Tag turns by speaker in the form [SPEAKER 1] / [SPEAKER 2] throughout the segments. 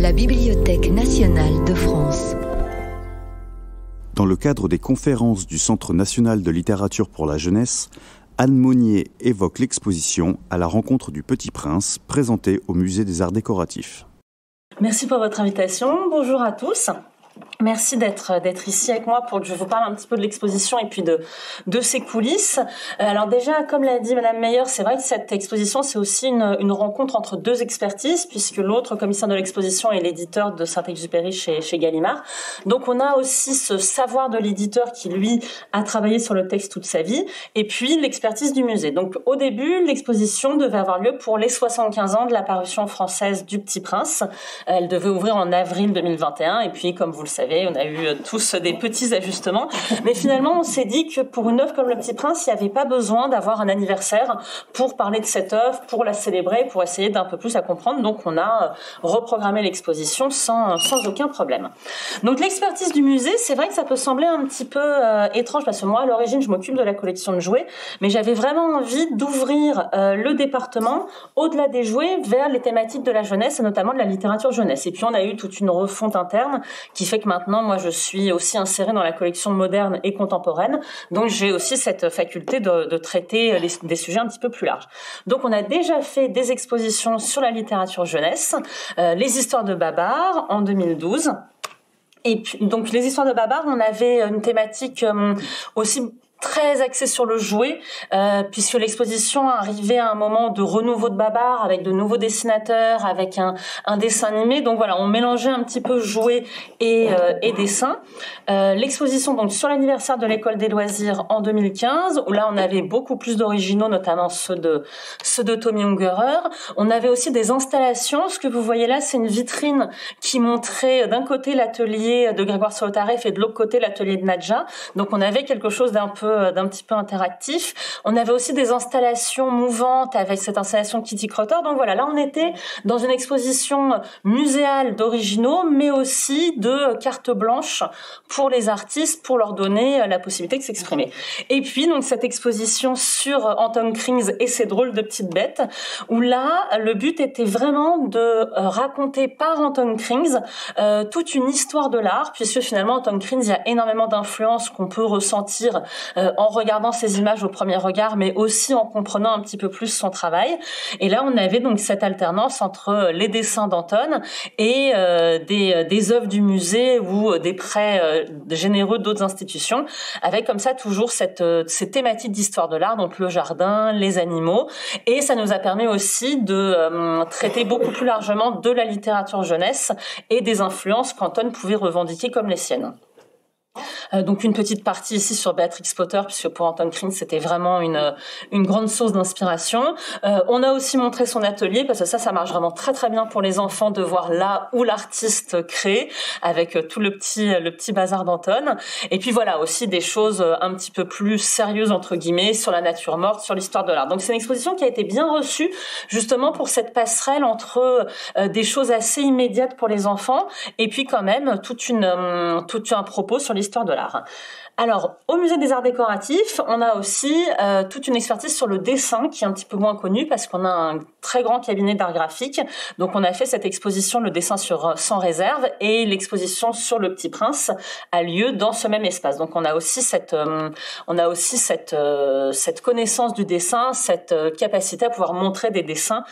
[SPEAKER 1] La Bibliothèque nationale de France.
[SPEAKER 2] Dans le cadre des conférences du Centre national de littérature pour la jeunesse, Anne Monnier évoque l'exposition « À la rencontre du Petit Prince » présentée au Musée des Arts décoratifs.
[SPEAKER 3] Merci pour votre invitation. Bonjour à tous. Merci d'être ici avec moi pour que je vous parle un petit peu de l'exposition et puis de ses coulisses. Alors déjà, comme l'a dit Madame Meyer, c'est vrai que cette exposition, c'est aussi une rencontre entre deux expertises, puisque l'autre commissaire de l'exposition est l'éditeur de Saint-Exupéry chez Gallimard. Donc on a aussi ce savoir de l'éditeur qui, lui, a travaillé sur le texte toute sa vie, et puis l'expertise du musée. Donc au début, l'exposition devait avoir lieu pour les 75 ans de la parution française du Petit Prince. Elle devait ouvrir en avril 2021, et puis comme vous le savez, on a eu tous des petits ajustements. Mais finalement, on s'est dit que pour une œuvre comme Le Petit Prince, il n'y avait pas besoin d'avoir un anniversaire pour parler de cette œuvre, pour la célébrer, pour essayer d'un peu plus la comprendre. Donc, on a reprogrammé l'exposition sans aucun problème. Donc, l'expertise du musée, c'est vrai que ça peut sembler un petit peu étrange parce que moi, à l'origine, je m'occupe de la collection de jouets, mais j'avais vraiment envie d'ouvrir le département au-delà des jouets vers les thématiques de la jeunesse et notamment de la littérature jeunesse. Et puis, on a eu toute une refonte interne qui fait que maintenant, moi, je suis aussi insérée dans la collection moderne et contemporaine. Donc, j'ai aussi cette faculté de traiter des sujets un petit peu plus larges. Donc, on a déjà fait des expositions sur la littérature jeunesse, les histoires de Babar en 2012. Et puis, donc, les histoires de Babar, on avait une thématique aussi très axé sur le jouet, puisque l'exposition arrivait à un moment de renouveau de Babar, avec de nouveaux dessinateurs, avec un dessin animé. Donc voilà, on mélangeait un petit peu jouet et dessin. L'exposition donc sur l'anniversaire de l'école des loisirs en 2015, où là on avait beaucoup plus d'originaux, notamment ceux de Tommy Ungerer. On avait aussi des installations. Ce que vous voyez là, c'est une vitrine qui montrait d'un côté l'atelier de Grégoire Solotareff et de l'autre côté l'atelier de Nadja. Donc on avait quelque chose d'un petit peu interactif. On avait aussi des installations mouvantes avec cette installation Kitty Crotter. Donc voilà, là on était dans une exposition muséale d'originaux, mais aussi de carte blanche pour les artistes, pour leur donner la possibilité de s'exprimer. Et puis donc cette exposition sur Anton Krings et ses drôles de petites bêtes, où là le but était vraiment de raconter par Anton Krings toute une histoire de l'art, puisque finalement Anton Krings, il y a énormément d'influences qu'on peut ressentir en regardant ces images au premier regard, mais aussi en comprenant un petit peu plus son travail. Et là, on avait donc cette alternance entre les dessins d'Anton et des œuvres du musée ou des prêts généreux d'autres institutions, avec comme ça toujours ces thématiques d'histoire de l'art, donc le jardin, les animaux. Et ça nous a permis aussi de traiter beaucoup plus largement de la littérature jeunesse et des influences qu'Anton pouvait revendiquer comme les siennes. Donc une petite partie ici sur Béatrix Potter, puisque pour Anton Krings c'était vraiment une grande source d'inspiration. On a aussi montré son atelier, parce que ça marche vraiment très très bien pour les enfants de voir là où l'artiste crée, avec tout le petit bazar d'Anton. Et puis voilà, aussi des choses un petit peu plus sérieuses entre guillemets sur la nature morte, sur l'histoire de l'art. Donc c'est une exposition qui a été bien reçue justement pour cette passerelle entre des choses assez immédiates pour les enfants et puis quand même tout un propos sur l'histoire de l'art. Alors, au Musée des Arts décoratifs, on a aussi toute une expertise sur le dessin qui est un petit peu moins connue parce qu'on a un très grand cabinet d'art graphique. Donc, on a fait cette exposition, le dessin sans réserve, et l'exposition sur Le Petit Prince a lieu dans ce même espace. Donc, on a aussi cette connaissance du dessin, cette capacité à pouvoir montrer des dessins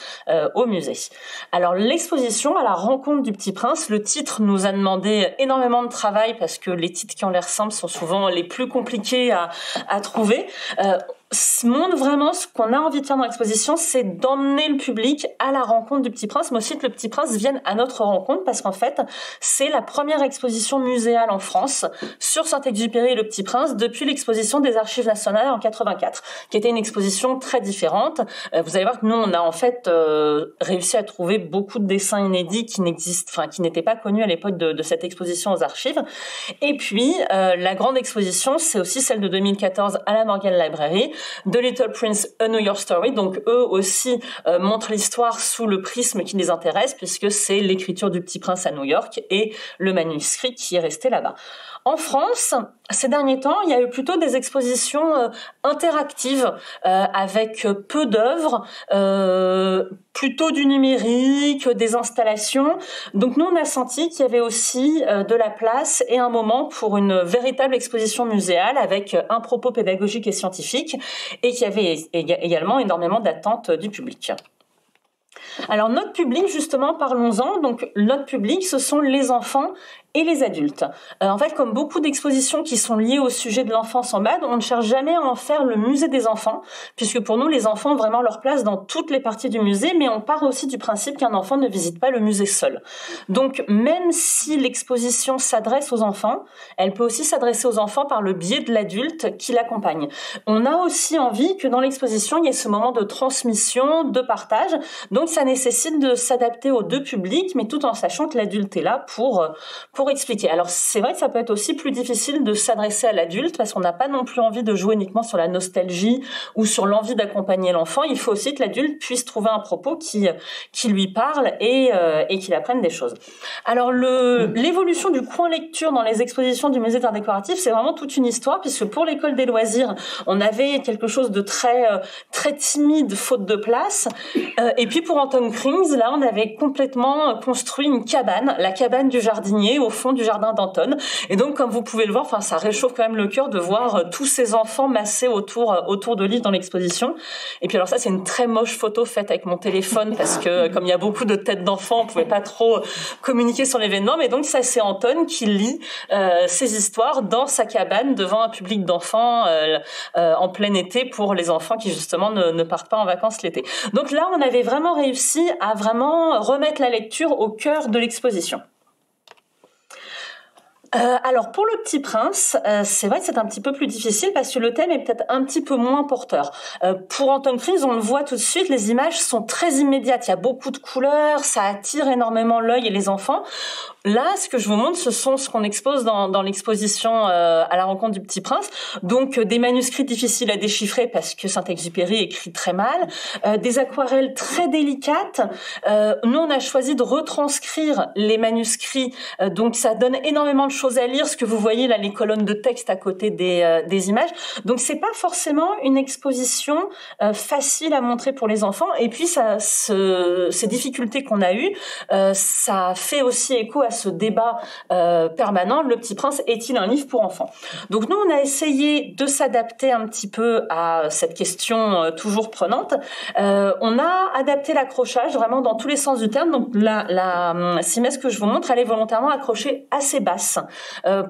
[SPEAKER 3] au musée. Alors, l'exposition à la rencontre du Petit Prince, le titre nous a demandé énormément de travail parce que les titres qui ont l'air simples sont souvent les plus compliqués à trouver. Montre vraiment ce qu'on a envie de faire dans l'exposition, c'est d'emmener le public à la rencontre du Petit Prince, mais aussi que le Petit Prince vienne à notre rencontre, parce qu'en fait, c'est la première exposition muséale en France sur Saint-Exupéry et le Petit Prince depuis l'exposition des Archives nationales en 84, qui était une exposition très différente. Vous allez voir que nous, on a en fait réussi à trouver beaucoup de dessins inédits qui n'étaient pas connus à l'époque de cette exposition aux archives. Et puis, la grande exposition, c'est aussi celle de 2014 à la Morgan Library, The Little Prince, A New York Story. Donc eux aussi montrent l'histoire sous le prisme qui les intéresse, puisque c'est l'écriture du Petit Prince à New York et le manuscrit qui est resté là-bas. En France, ces derniers temps, il y a eu plutôt des expositions interactives avec peu d'œuvres, plutôt du numérique, des installations. Donc nous, on a senti qu'il y avait aussi de la place et un moment pour une véritable exposition muséale avec un propos pédagogique et scientifique, et qu'il y avait également énormément d'attentes du public. Alors notre public, justement, parlons-en. Donc notre public, ce sont les enfants et les adultes. En fait, comme beaucoup d'expositions qui sont liées au sujet de l'enfance en BAD, on ne cherche jamais à en faire le musée des enfants, puisque pour nous, les enfants ont vraiment leur place dans toutes les parties du musée, mais on part aussi du principe qu'un enfant ne visite pas le musée seul. Donc, même si l'exposition s'adresse aux enfants, elle peut aussi s'adresser aux enfants par le biais de l'adulte qui l'accompagne. On a aussi envie que dans l'exposition, il y ait ce moment de transmission, de partage, donc ça nécessite de s'adapter aux deux publics, mais tout en sachant que l'adulte est là pour expliquer. Alors c'est vrai que ça peut être aussi plus difficile de s'adresser à l'adulte parce qu'on n'a pas non plus envie de jouer uniquement sur la nostalgie ou sur l'envie d'accompagner l'enfant. Il faut aussi que l'adulte puisse trouver un propos qui lui parle et qu'il apprenne des choses. Alors l'évolution du coin lecture dans les expositions du musée d'art décoratif, c'est vraiment toute une histoire, puisque pour l'école des loisirs, on avait quelque chose de très timide faute de place, et puis pour Anton Krings, là on avait complètement construit une cabane, la cabane du jardinier au fond du jardin d'Anton. Et donc, comme vous pouvez le voir, ça réchauffe quand même le cœur de voir tous ces enfants massés autour de livres dans l'exposition. Et puis alors ça, c'est une très moche photo faite avec mon téléphone parce que comme il y a beaucoup de têtes d'enfants, on pouvait pas trop communiquer sur l'événement. Mais donc ça, c'est Anton qui lit ces histoires dans sa cabane devant un public d'enfants en plein été pour les enfants qui justement ne partent pas en vacances l'été. Donc là, on avait vraiment réussi à vraiment remettre la lecture au cœur de l'exposition. Alors pour le Petit Prince, c'est vrai que c'est un petit peu plus difficile parce que le thème est peut-être un petit peu moins porteur. Pour Anton Krings, on le voit tout de suite, les images sont très immédiates, il y a beaucoup de couleurs, ça attire énormément l'œil et les enfants. Là, ce que je vous montre, ce sont ce qu'on expose dans l'exposition à la rencontre du Petit Prince. Donc des manuscrits difficiles à déchiffrer parce que Saint-Exupéry écrit très mal, des aquarelles très délicates. Nous, on a choisi de retranscrire les manuscrits, donc ça donne énormément de choses à lire, ce que vous voyez là, les colonnes de texte à côté des images. Donc c'est pas forcément une exposition facile à montrer pour les enfants. Et puis ces difficultés qu'on a eues, ça fait aussi écho à ce débat permanent. Le Petit Prince est-il un livre pour enfants? Donc nous, on a essayé de s'adapter un petit peu à cette question toujours prenante. On a adapté l'accrochage vraiment dans tous les sens du terme. Donc la simesse que je vous montre, elle est volontairement accrochée assez basse.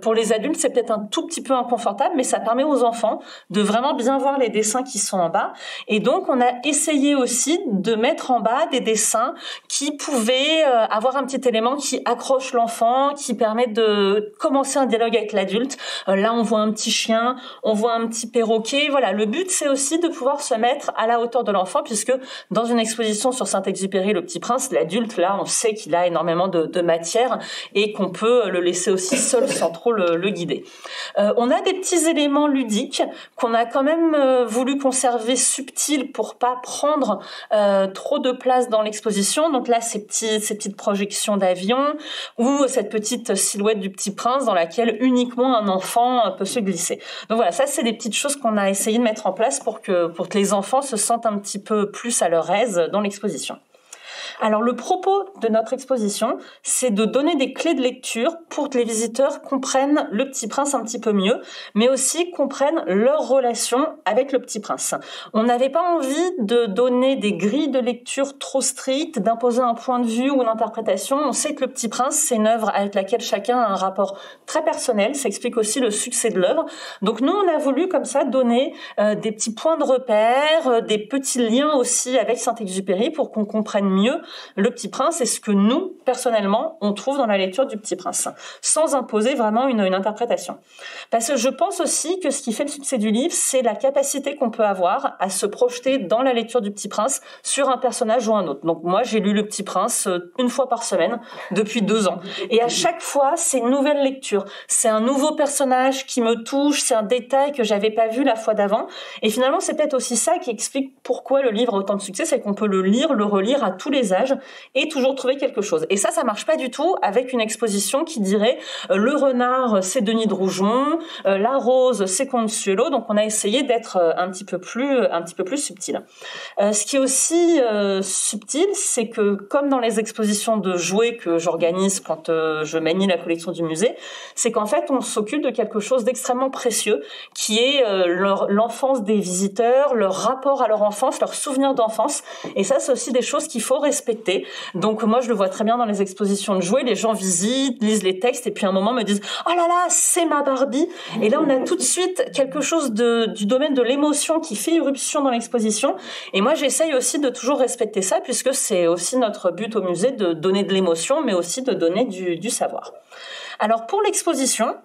[SPEAKER 3] Pour les adultes, c'est peut-être un tout petit peu inconfortable, mais ça permet aux enfants de vraiment bien voir les dessins qui sont en bas. Et donc, on a essayé aussi de mettre en bas des dessins qui pouvaient avoir un petit élément qui accroche l'enfant, qui permet de commencer un dialogue avec l'adulte. Là, on voit un petit chien, on voit un petit perroquet. Voilà, le but, c'est aussi de pouvoir se mettre à la hauteur de l'enfant, puisque dans une exposition sur Saint-Exupéry, Le Petit Prince, l'adulte, là, on sait qu'il a énormément de matière et qu'on peut le laisser aussi seul sans trop le guider. On a des petits éléments ludiques qu'on a quand même voulu conserver subtils pour pas prendre trop de place dans l'exposition. Donc là, ces petites projections d'avion ou cette petite silhouette du Petit Prince dans laquelle uniquement un enfant peut se glisser. Donc voilà, ça c'est des petites choses qu'on a essayé de mettre en place pour que les enfants se sentent un petit peu plus à leur aise dans l'exposition. Alors le propos de notre exposition, c'est de donner des clés de lecture pour que les visiteurs comprennent le Petit Prince un petit peu mieux, mais aussi comprennent leur relation avec le Petit Prince. On n'avait pas envie de donner des grilles de lecture trop strictes, d'imposer un point de vue ou une interprétation. On sait que le Petit Prince, c'est une œuvre avec laquelle chacun a un rapport très personnel. Ça explique aussi le succès de l'œuvre. Donc nous, on a voulu comme ça donner des petits points de repère, des petits liens aussi avec Saint-Exupéry pour qu'on comprenne mieux le Petit Prince et ce que nous, personnellement, on trouve dans la lecture du Petit Prince, sans imposer vraiment une interprétation. Parce que je pense aussi que ce qui fait le succès du livre, c'est la capacité qu'on peut avoir à se projeter dans la lecture du Petit Prince sur un personnage ou un autre. Donc moi, j'ai lu le Petit Prince une fois par semaine depuis 2 ans. Et à chaque fois, c'est une nouvelle lecture. C'est un nouveau personnage qui me touche, c'est un détail que j'avais pas vu la fois d'avant. Et finalement, c'est peut-être aussi ça qui explique pourquoi le livre a autant de succès, c'est qu'on peut le lire, le relire à tous les âges, paysage et toujours trouver quelque chose. Et ça marche pas du tout avec une exposition qui dirait le renard c'est Denis de Rougemont, la rose c'est Consuelo. Donc on a essayé d'être un petit peu plus subtil. Ce qui est aussi subtil, c'est que comme dans les expositions de jouets que j'organise quand je manie la collection du musée, c'est qu'en fait on s'occupe de quelque chose d'extrêmement précieux qui est l'enfance des visiteurs, leur rapport à leur enfance, leurs souvenirs d'enfance. Et ça, c'est aussi des choses qu'il faut respecter. Donc moi, je le vois très bien dans les expositions de jouets. Les gens visitent, lisent les textes et puis à un moment me disent « Oh là là, c'est ma Barbie !» Et là, on a tout de suite quelque chose du domaine de l'émotion qui fait irruption dans l'exposition. Et moi, j'essaye aussi de toujours respecter ça puisque c'est aussi notre but au musée de donner de l'émotion, mais aussi de donner du savoir. Alors, pour l'exposition,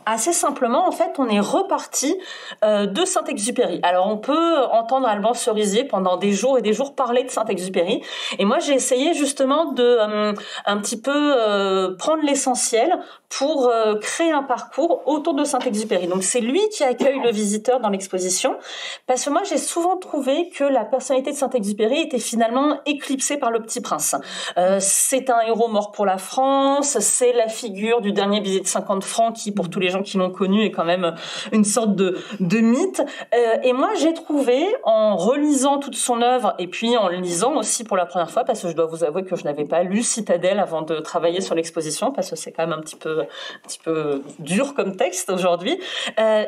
[SPEAKER 3] assez simplement, en fait, on est reparti de Saint-Exupéry. Alors, on peut entendre Alban Cerisier pendant des jours et des jours parler de Saint-Exupéry. Et moi, j'ai essayé justement de un petit peu prendre l'essentiel pour créer un parcours autour de Saint-Exupéry. Donc, c'est lui qui accueille le visiteur dans l'exposition, parce que moi, j'ai souvent trouvé que la personnalité de Saint-Exupéry était finalement éclipsée par le Petit Prince. C'est un héros mort pour la France, c'est la figure du dernier billet de 50 francs qui, pour tous les gens qui l'ont connu, est quand même une sorte de mythe. Et moi, j'ai trouvé, en relisant toute son œuvre, et puis en lisant aussi pour la première fois, parce que je dois vous avouer que je n'avais pas lu Citadelle avant de travailler sur l'exposition, parce que c'est quand même un petit peu dur comme texte aujourd'hui.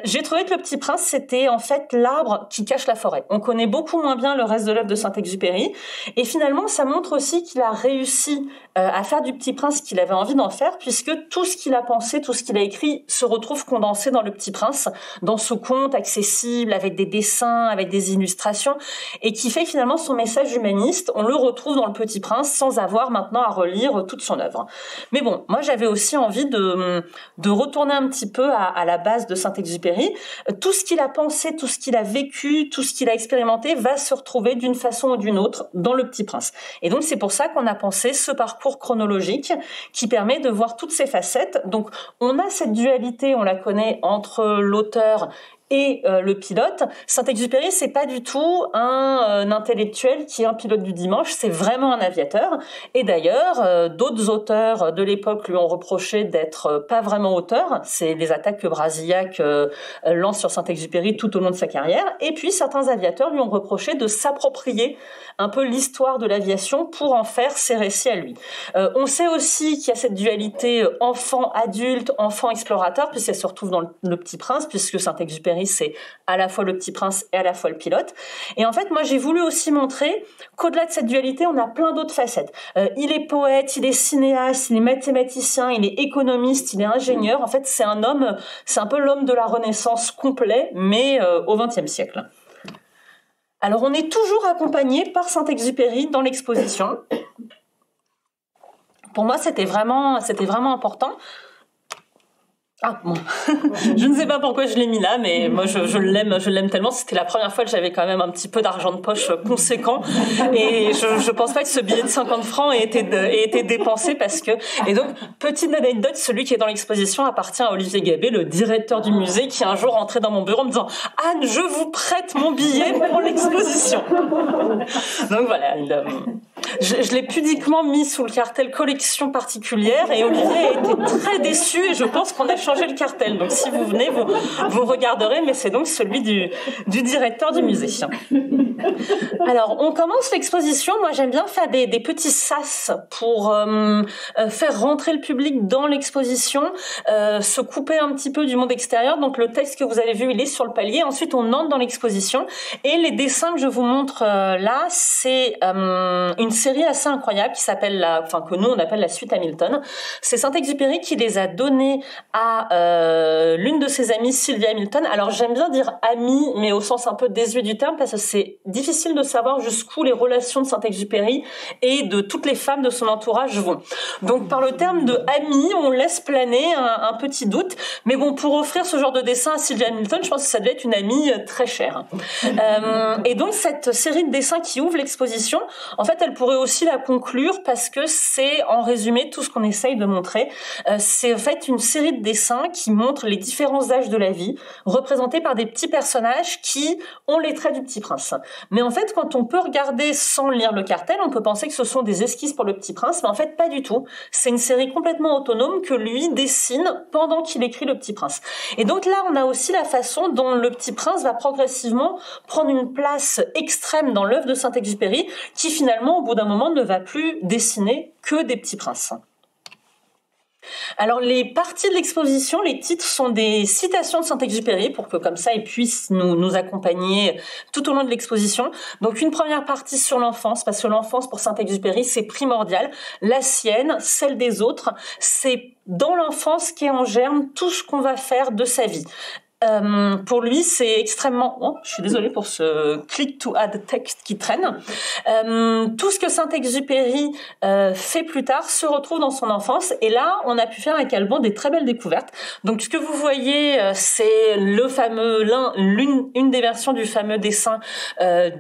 [SPEAKER 3] J'ai trouvé que le Petit Prince, c'était en fait l'arbre qui cache la forêt. On connaît beaucoup moins bien le reste de l'œuvre de Saint-Exupéry, et finalement, ça montre aussi qu'il a réussi à faire du Petit Prince ce qu'il avait envie d'en faire, puisque tout ce qu'il a pensé, tout ce qu'il a écrit se retrouve condensé dans le Petit Prince, dans ce conte accessible, avec des dessins, avec des illustrations, et qui fait finalement son message humaniste. On le retrouve dans le Petit Prince sans avoir maintenant à relire toute son œuvre. Mais bon, moi j'avais aussi envie de retourner un petit peu à la base de Saint-Exupéry. Tout ce qu'il a pensé, tout ce qu'il a vécu, tout ce qu'il a expérimenté va se retrouver d'une façon ou d'une autre dans le Petit Prince. Et donc c'est pour ça qu'on a pensé ce parcours chronologique qui permet de voir toutes ces facettes. Donc on a cette dualité, on la connaît, entre l'auteur et le pilote. Saint-Exupéry, c'est pas du tout un intellectuel qui est un pilote du dimanche, c'est vraiment un aviateur. Et d'ailleurs, d'autres auteurs de l'époque lui ont reproché d'être pas vraiment auteur. C'est les attaques que Brasillac lance sur Saint-Exupéry tout au long de sa carrière. Et puis, certains aviateurs lui ont reproché de s'approprier un peu l'histoire de l'aviation pour en faire ses récits à lui. On sait aussi qu'il y a cette dualité enfant-adulte, enfant-explorateur, puisqu'elle se retrouve dans le Petit Prince, puisque Saint-Exupéry, c'est à la fois le Petit Prince et à la fois le pilote. Et en fait, moi, j'ai voulu aussi montrer qu'au-delà de cette dualité, on a plein d'autres facettes. Il est poète, il est cinéaste, il est mathématicien, il est économiste, il est ingénieur. En fait, c'est un homme, c'est un peu l'homme de la Renaissance complet, mais au XXe siècle. Alors, on est toujours accompagné par Saint-Exupéry dans l'exposition. Pour moi, c'était vraiment important. Ah bon, je ne sais pas pourquoi je l'ai mis là, mais moi je l'aime tellement. C'était la première fois que j'avais quand même un petit peu d'argent de poche conséquent, et je pense pas que ce billet de 50 francs ait été dépensé parce que. Et donc, petite anecdote, celui qui est dans l'exposition appartient à Olivier Gabé, le directeur du musée, qui un jour entrait dans mon bureau en me disant « Anne, je vous prête mon billet pour l'exposition ». Donc voilà, je l'ai pudiquement mis sous le cartel collection particulière, et Olivier a été très déçu, et je pense qu'on a changé le cartel. Donc si vous venez, vous regarderez, mais c'est donc celui du directeur du musée. Alors, on commence l'exposition. Moi, j'aime bien faire des petits sas pour faire rentrer le public dans l'exposition, se couper un petit peu du monde extérieur. Donc, le texte que vous avez vu, il est sur le palier. Ensuite, on entre dans l'exposition. Et les dessins que je vous montre là, c'est une série assez incroyable qui s'appelle que nous, on appelle la suite Hamilton. C'est Saint-Exupéry qui les a donnés à l'une de ses amies, Sylvia Hamilton. Alors, j'aime bien dire amie, mais au sens un peu désuet du terme, parce que c'est difficile de savoir jusqu'où les relations de Saint-Exupéry et de toutes les femmes de son entourage vont. Donc, par le terme de amie, on laisse planer un petit doute. Mais bon, pour offrir ce genre de dessin à Sylvia Hamilton, je pense que ça devait être une amie très chère. Et donc, cette série de dessins qui ouvre l'exposition, en fait, elle pourrait pourrait aussi la conclure parce que c'est en résumé tout ce qu'on essaye de montrer. C'est en fait une série de dessins qui montrent les différents âges de la vie, représentés par des petits personnages qui ont les traits du Petit Prince. Mais en fait, quand on peut regarder sans lire le cartel, on peut penser que ce sont des esquisses pour le Petit Prince, mais en fait pas du tout. C'est une série complètement autonome que lui dessine pendant qu'il écrit le Petit Prince. Et donc là, on a aussi la façon dont le Petit Prince va progressivement prendre une place extrême dans l'œuvre de Saint-Exupéry, qui finalement, au bout d'un moment, ne va plus dessiner que des petits princes. Alors les parties de l'exposition, les titres sont des citations de Saint-Exupéry pour que comme ça ils puissent nous accompagner tout au long de l'exposition. Donc une première partie sur l'enfance, parce que l'enfance pour Saint-Exupéry c'est primordial, la sienne, celle des autres, c'est dans l'enfance qu'est en germe tout ce qu'on va faire de sa vie. Pour lui, c'est extrêmement... Oh, je suis désolée pour ce click to add text qui traîne. Tout ce que Saint-Exupéry fait plus tard se retrouve dans son enfance. Et là, on a pu faire avec Alban des très belles découvertes. Donc, ce que vous voyez, c'est une des versions du fameux dessin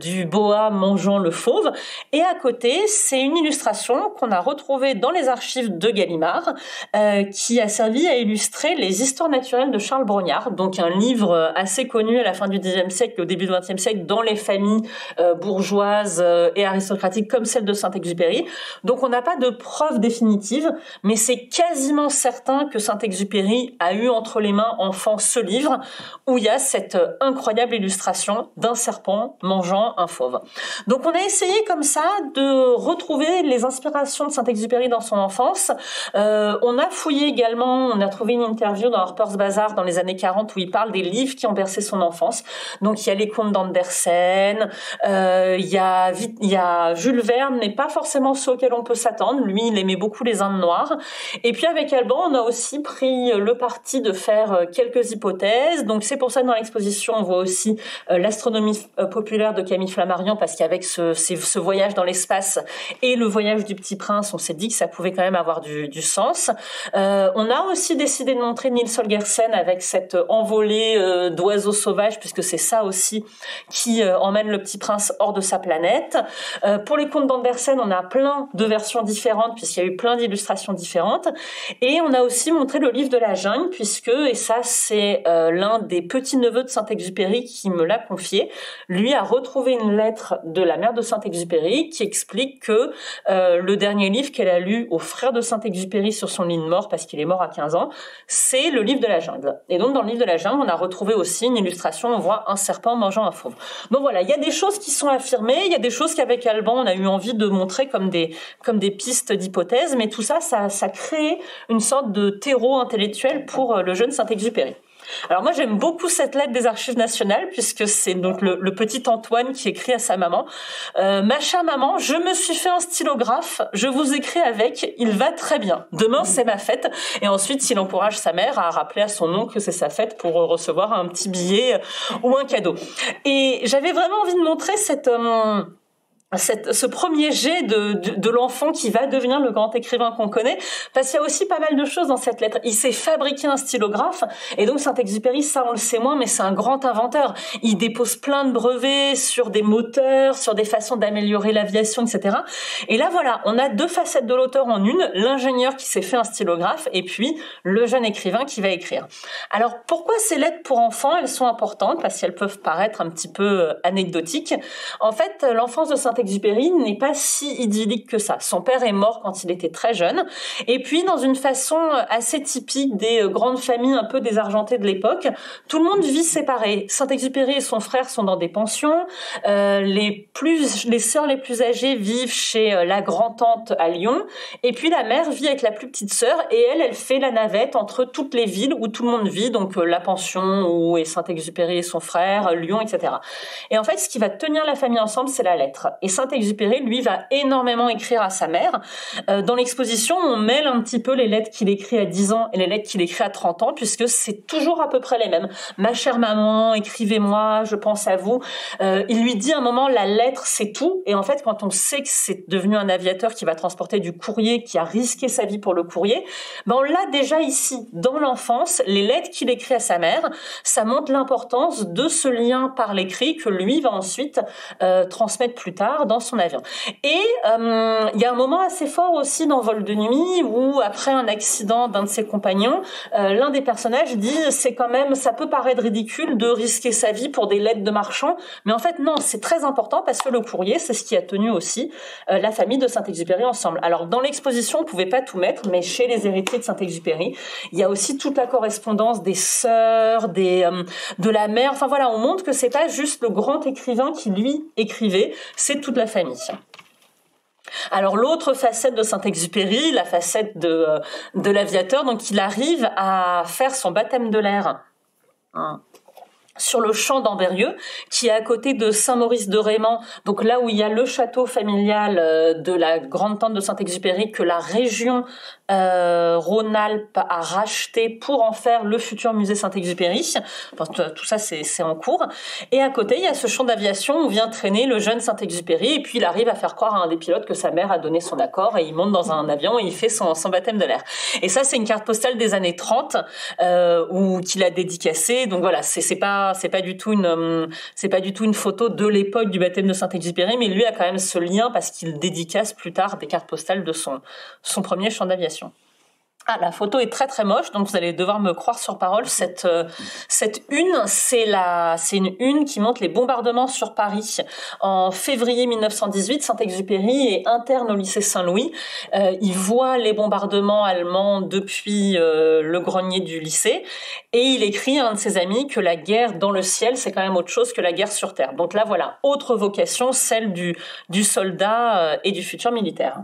[SPEAKER 3] du boa mangeant le fauve. Et à côté, c'est une illustration qu'on a retrouvée dans les archives de Gallimard, qui a servi à illustrer les histoires naturelles de Charles Brognard. Donc, un livre assez connu à la fin du Xe siècle et au début du XXe siècle dans les familles bourgeoises et aristocratiques comme celle de Saint-Exupéry. Donc on n'a pas de preuve définitive, mais c'est quasiment certain que Saint-Exupéry a eu entre les mains enfant ce livre où il y a cette incroyable illustration d'un serpent mangeant un fauve. Donc on a essayé comme ça de retrouver les inspirations de Saint-Exupéry dans son enfance. On a fouillé également, on a trouvé une interview dans Harper's Bazaar dans les années 40 où il parle des livres qui ont bercé son enfance. Donc il y a les contes d'Andersen, il y a Jules Verne, mais pas forcément ceux auxquels on peut s'attendre. Lui, il aimait beaucoup les Indes noires. Et puis avec Alban, on a aussi pris le parti de faire quelques hypothèses. Donc c'est pour ça que dans l'exposition, on voit aussi l'astronomie populaire de Camille Flammarion, parce qu'avec ce voyage dans l'espace et le voyage du Petit Prince, on s'est dit que ça pouvait quand même avoir du sens. On a aussi décidé de montrer Niels Holgersen avec cette envolée d'oiseaux sauvages, puisque c'est ça aussi qui emmène le Petit Prince hors de sa planète. Pour les contes d'Andersen, on a plein de versions différentes, puisqu'il y a eu plein d'illustrations différentes. Et on a aussi montré le livre de la jungle, puisque, et ça c'est l'un des petits-neveux de Saint-Exupéry qui me l'a confié, lui a retrouvé une lettre de la mère de Saint-Exupéry qui explique que le dernier livre qu'elle a lu au frère de Saint-Exupéry sur son lit de mort, parce qu'il est mort à 15 ans, c'est le livre de la jungle. Et donc dans le livre de la jungle, on a retrouvé aussi une illustration, on voit un serpent mangeant un fauve. Donc voilà, il y a des choses qui sont affirmées, il y a des choses qu'avec Alban, on a eu envie de montrer comme des pistes d'hypothèses, mais tout ça, ça crée une sorte de terreau intellectuel pour le jeune Saint-Exupéry. Alors moi j'aime beaucoup cette lettre des Archives nationales, puisque c'est donc le petit Antoine qui écrit à sa maman. Ma chère maman, je me suis fait un stylographe, je vous écris avec, il va très bien. Demain c'est ma fête. Et ensuite il encourage sa mère à rappeler à son oncle que c'est sa fête pour recevoir un petit billet ou un cadeau. Et j'avais vraiment envie de montrer ce premier jet de l'enfant qui va devenir le grand écrivain qu'on connaît, parce qu'il y a aussi pas mal de choses dans cette lettre. Il s'est fabriqué un stylographe, et donc Saint-Exupéry, ça on le sait moins, mais c'est un grand inventeur. Il dépose plein de brevets sur des moteurs, sur des façons d'améliorer l'aviation, etc. Et là voilà, on a deux facettes de l'auteur en une, l'ingénieur qui s'est fait un stylographe, et puis le jeune écrivain qui va écrire. Alors pourquoi ces lettres pour enfants, elles sont importantes? Parce qu'elles peuvent paraître un petit peu anecdotiques. En fait, l'enfance de Saint-Exupéry n'est pas si idyllique que ça. Son père est mort quand il était très jeune. Et puis, dans une façon assez typique des grandes familles un peu désargentées de l'époque, tout le monde vit séparé. Saint-Exupéry et son frère sont dans des pensions. Les sœurs les plus âgées vivent chez la grand-tante à Lyon. Et puis, la mère vit avec la plus petite sœur et elle fait la navette entre toutes les villes où tout le monde vit. Donc, la pension où est Saint-Exupéry et son frère, Lyon, etc. Et en fait, ce qui va tenir la famille ensemble, c'est la lettre. Et Saint-Exupéry, lui, va énormément écrire à sa mère. Dans l'exposition, on mêle un petit peu les lettres qu'il écrit à 10 ans et les lettres qu'il écrit à 30 ans, puisque c'est toujours à peu près les mêmes. Ma chère maman, écrivez-moi, je pense à vous. Il lui dit à un moment, la lettre, c'est tout. Et en fait, quand on sait que c'est devenu un aviateur qui va transporter du courrier, qui a risqué sa vie pour le courrier, on l'a déjà ici, dans l'enfance, les lettres qu'il écrit à sa mère, ça montre l'importance de ce lien par l'écrit que lui va ensuite transmettre plus tard part dans son avion. Et il y a un moment assez fort aussi dans Vol de nuit où, après un accident d'un de ses compagnons, l'un des personnages dit c'est quand même, ça peut paraître ridicule de risquer sa vie pour des lettres de marchands, mais en fait non, c'est très important parce que le courrier, c'est ce qui a tenu aussi la famille de Saint-Exupéry ensemble. Alors dans l'exposition, on pouvait pas tout mettre, mais chez les héritiers de Saint-Exupéry, il y a aussi toute la correspondance des sœurs, de la mère. Enfin voilà, on montre que c'est pas juste le grand écrivain qui lui écrivait, c'est toute la famille. Alors l'autre facette de Saint-Exupéry, la facette de l'aviateur, donc il arrive à faire son baptême de l'air sur le champ d'Ambérieu, qui est à côté de Saint-Maurice-de-Raymond, donc là où il y a le château familial de la grande-tante de Saint-Exupéry que la région Rhône-Alpes a racheté pour en faire le futur musée Saint-Exupéry. Enfin, tout ça, c'est en cours. Et à côté, il y a ce champ d'aviation où vient traîner le jeune Saint-Exupéry, et puis il arrive à faire croire à un des pilotes que sa mère a donné son accord, et il monte dans un avion et il fait son baptême de l'air. Et ça, c'est une carte postale des années 30 où qu'il a dédicacée. Donc voilà, c'est pas du tout une photo de l'époque du baptême de Saint-Exupéry, mais lui a quand même ce lien parce qu'il dédicace plus tard des cartes postales de son premier champ d'aviation. Ah, la photo est très très moche, donc vous allez devoir me croire sur parole. Cette une, c'est une une qui montre les bombardements sur Paris en février 1918. Saint-Exupéry est interne au lycée Saint-Louis. Il voit les bombardements allemands depuis le grenier du lycée, et il écrit à un de ses amis que la guerre dans le ciel, c'est quand même autre chose que la guerre sur terre. Donc là, voilà, autre vocation, celle du soldat et du futur militaire.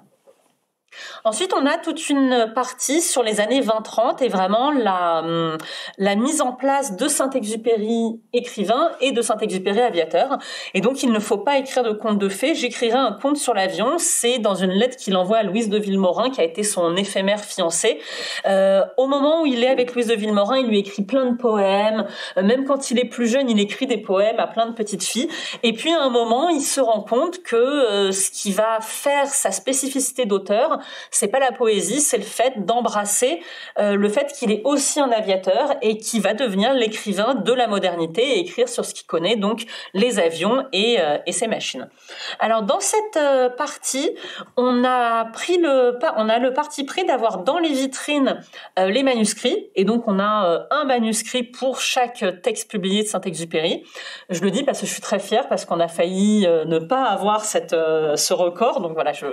[SPEAKER 3] Ensuite, on a toute une partie sur les années 20-30 et vraiment la mise en place de Saint-Exupéry écrivain et de Saint-Exupéry aviateur. Et donc, il ne faut pas écrire de conte de fées. J'écrirai un conte sur l'avion. C'est dans une lettre qu'il envoie à Louise de Villemorin, qui a été son éphémère fiancée. Au moment où il est avec Louise de Villemorin, il lui écrit plein de poèmes. Même quand il est plus jeune, il écrit des poèmes à plein de petites filles. Et puis, à un moment, il se rend compte que ce qui va faire sa spécificité d'auteur, c'est pas la poésie, c'est le fait d'embrasser le fait qu'il est aussi un aviateur et qui va devenir l'écrivain de la modernité et écrire sur ce qu'il connaît, donc les avions et ses machines. Alors dans cette partie, on a le parti pris d'avoir dans les vitrines les manuscrits, et donc on a un manuscrit pour chaque texte publié de Saint-Exupéry. Je le dis parce que je suis très fière, parce qu'on a failli ne pas avoir ce record, donc voilà, je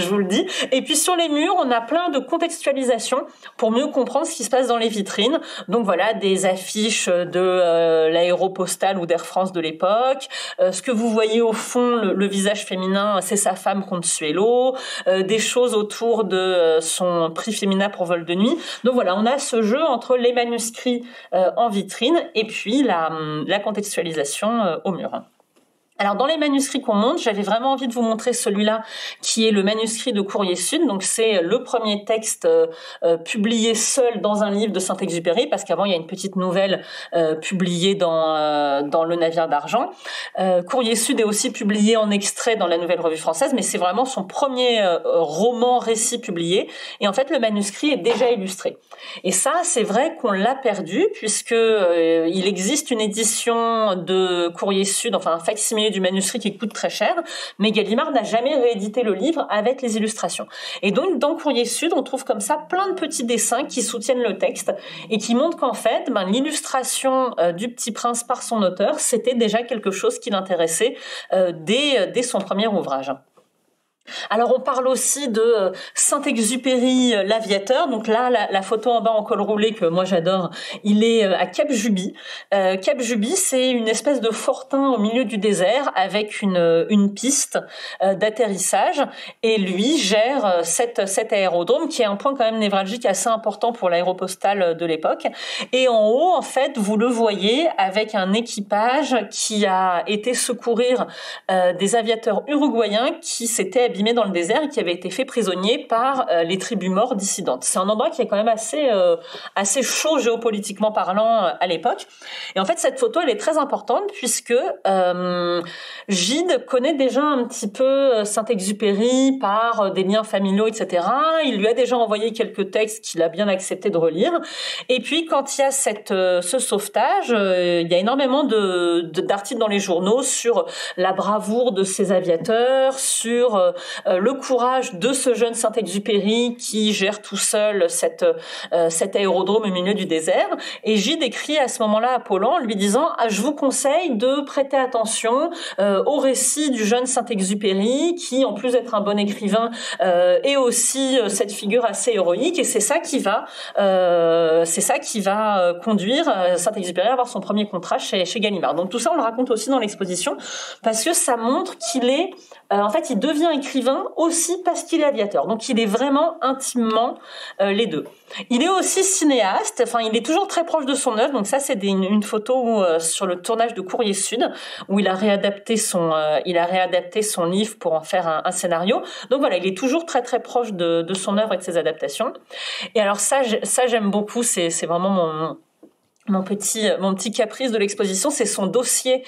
[SPEAKER 3] vous le dis. Et puis sur les murs, on a plein de contextualisations pour mieux comprendre ce qui se passe dans les vitrines. Donc voilà, des affiches de l'Aéropostale ou d'Air France de l'époque. Ce que vous voyez au fond, le visage féminin, c'est sa femme Consuelo. Des choses autour de son prix féminin pour Vol de nuit. Donc voilà, on a ce jeu entre les manuscrits en vitrine et puis la contextualisation au mur. Alors dans les manuscrits qu'on monte, j'avais vraiment envie de vous montrer celui-là qui est le manuscrit de Courrier Sud. Donc c'est le premier texte publié seul dans un livre de Saint-Exupéry, parce qu'avant il y a une petite nouvelle publiée dans Le Navire d'Argent. Courrier Sud est aussi publié en extrait dans la Nouvelle Revue Française, mais c'est vraiment son premier roman récit publié. Et en fait le manuscrit est déjà illustré. Et ça, c'est vrai qu'on l'a perdu, puisque il existe une édition de Courrier Sud, enfin un facsimilé du manuscrit qui coûte très cher, mais Gallimard n'a jamais réédité le livre avec les illustrations. Et donc, dans Courrier Sud, on trouve comme ça plein de petits dessins qui soutiennent le texte et qui montrent qu'en fait, l'illustration du Petit Prince par son auteur, c'était déjà quelque chose qui l'intéressait dès son premier ouvrage. Alors on parle aussi de Saint-Exupéry l'aviateur. Donc là la photo en bas en col roulé que moi j'adore, il est à Cap Juby. Cap Juby, c'est une espèce de fortin au milieu du désert avec une piste d'atterrissage, et lui gère cet aérodrome qui est un point quand même névralgique assez important pour l'aéropostale de l'époque. Et en haut, en fait, vous le voyez avec un équipage qui a été secourir des aviateurs uruguayens qui s'étaient abîmé dans le désert et qui avait été fait prisonnier par les tribus maures dissidentes. C'est un endroit qui est quand même assez chaud géopolitiquement parlant à l'époque. Et en fait, cette photo, elle est très importante puisque Gide connaît déjà un petit peu Saint-Exupéry par des liens familiaux, etc. Il lui a déjà envoyé quelques textes qu'il a bien accepté de relire. Et puis, quand il y a ce sauvetage, il y a énormément d'articles dans les journaux sur la bravoure de ces aviateurs, sur le courage de ce jeune Saint-Exupéry qui gère tout seul cet aérodrome au milieu du désert. Et Gide écrit à ce moment-là à Paulhan, lui disant « Je vous conseille de prêter attention au récit du jeune Saint-Exupéry qui, en plus d'être un bon écrivain, est aussi cette figure assez héroïque. Et c'est ça qui va conduire Saint-Exupéry à avoir son premier contrat chez Gallimard. » Donc tout ça, on le raconte aussi dans l'exposition parce que ça montre qu'il est... en fait, il devient écrivain aussi parce qu'il est aviateur. Donc, il est vraiment intimement les deux. Il est aussi cinéaste. Enfin, il est toujours très proche de son œuvre. Donc, ça, c'est une photo sur le tournage de Courrier Sud où il a réadapté son livre pour en faire un scénario. Donc, voilà, il est toujours très, très proche de son œuvre et de ses adaptations. Et alors, ça j'aime beaucoup. C'est vraiment mon petit caprice de l'exposition, c'est son dossier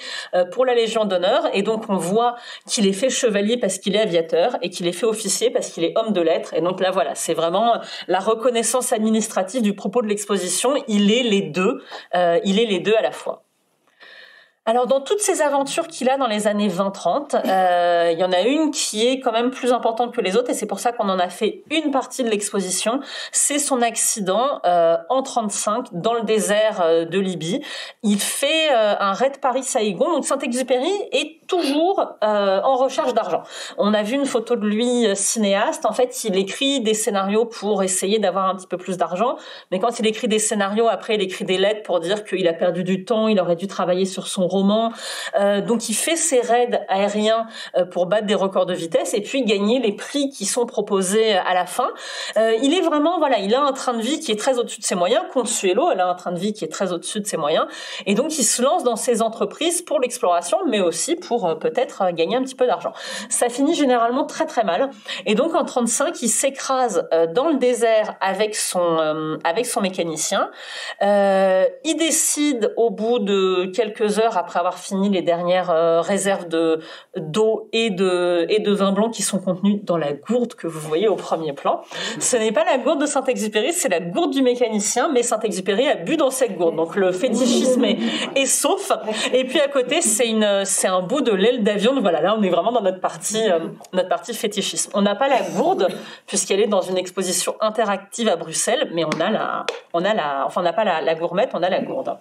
[SPEAKER 3] pour la Légion d'honneur. Et donc, on voit qu'il est fait chevalier parce qu'il est aviateur et qu'il est fait officier parce qu'il est homme de lettres. Et donc là, voilà, c'est vraiment la reconnaissance administrative du propos de l'exposition. Il est les deux à la fois. Alors, dans toutes ces aventures qu'il a dans les années 20-30, il y en a une qui est quand même plus importante que les autres, et c'est pour ça qu'on en a fait une partie de l'exposition. C'est son accident en 35 dans le désert de Libye. Il fait un raid Paris-Saïgon, donc Saint-Exupéry est toujours en recherche d'argent. On a vu une photo de lui cinéaste. En fait, il écrit des scénarios pour essayer d'avoir un petit peu plus d'argent, mais quand il écrit des scénarios, après il écrit des lettres pour dire qu'il a perdu du temps, il aurait dû travailler sur son roman. Donc il fait ses raids aériens pour battre des records de vitesse et puis gagner les prix qui sont proposés à la fin. Il est vraiment, voilà, il a un train de vie qui est très au-dessus de ses moyens. Consuelo, elle a un train de vie qui est très au-dessus de ses moyens. Et donc il se lance dans ces entreprises pour l'exploration, mais aussi pour peut-être gagner un petit peu d'argent. Ça finit généralement très très mal. Et donc en 35, il s'écrase dans le désert avec son mécanicien. Il décide au bout de quelques heures après avoir fini les dernières réserves d'eau et de vin blanc qui sont contenues dans la gourde que vous voyez au premier plan. Ce n'est pas la gourde de Saint-Exupéry, c'est la gourde du mécanicien, mais Saint-Exupéry a bu dans cette gourde. Donc le fétichisme est sauf. Et puis à côté, c'est un bout de l'aile d'avion. Donc voilà, là on est vraiment dans notre partie fétichisme. On n'a pas la gourde puisqu'elle est dans une exposition interactive à Bruxelles, mais on n'a pas la gourmette, on a la gourde.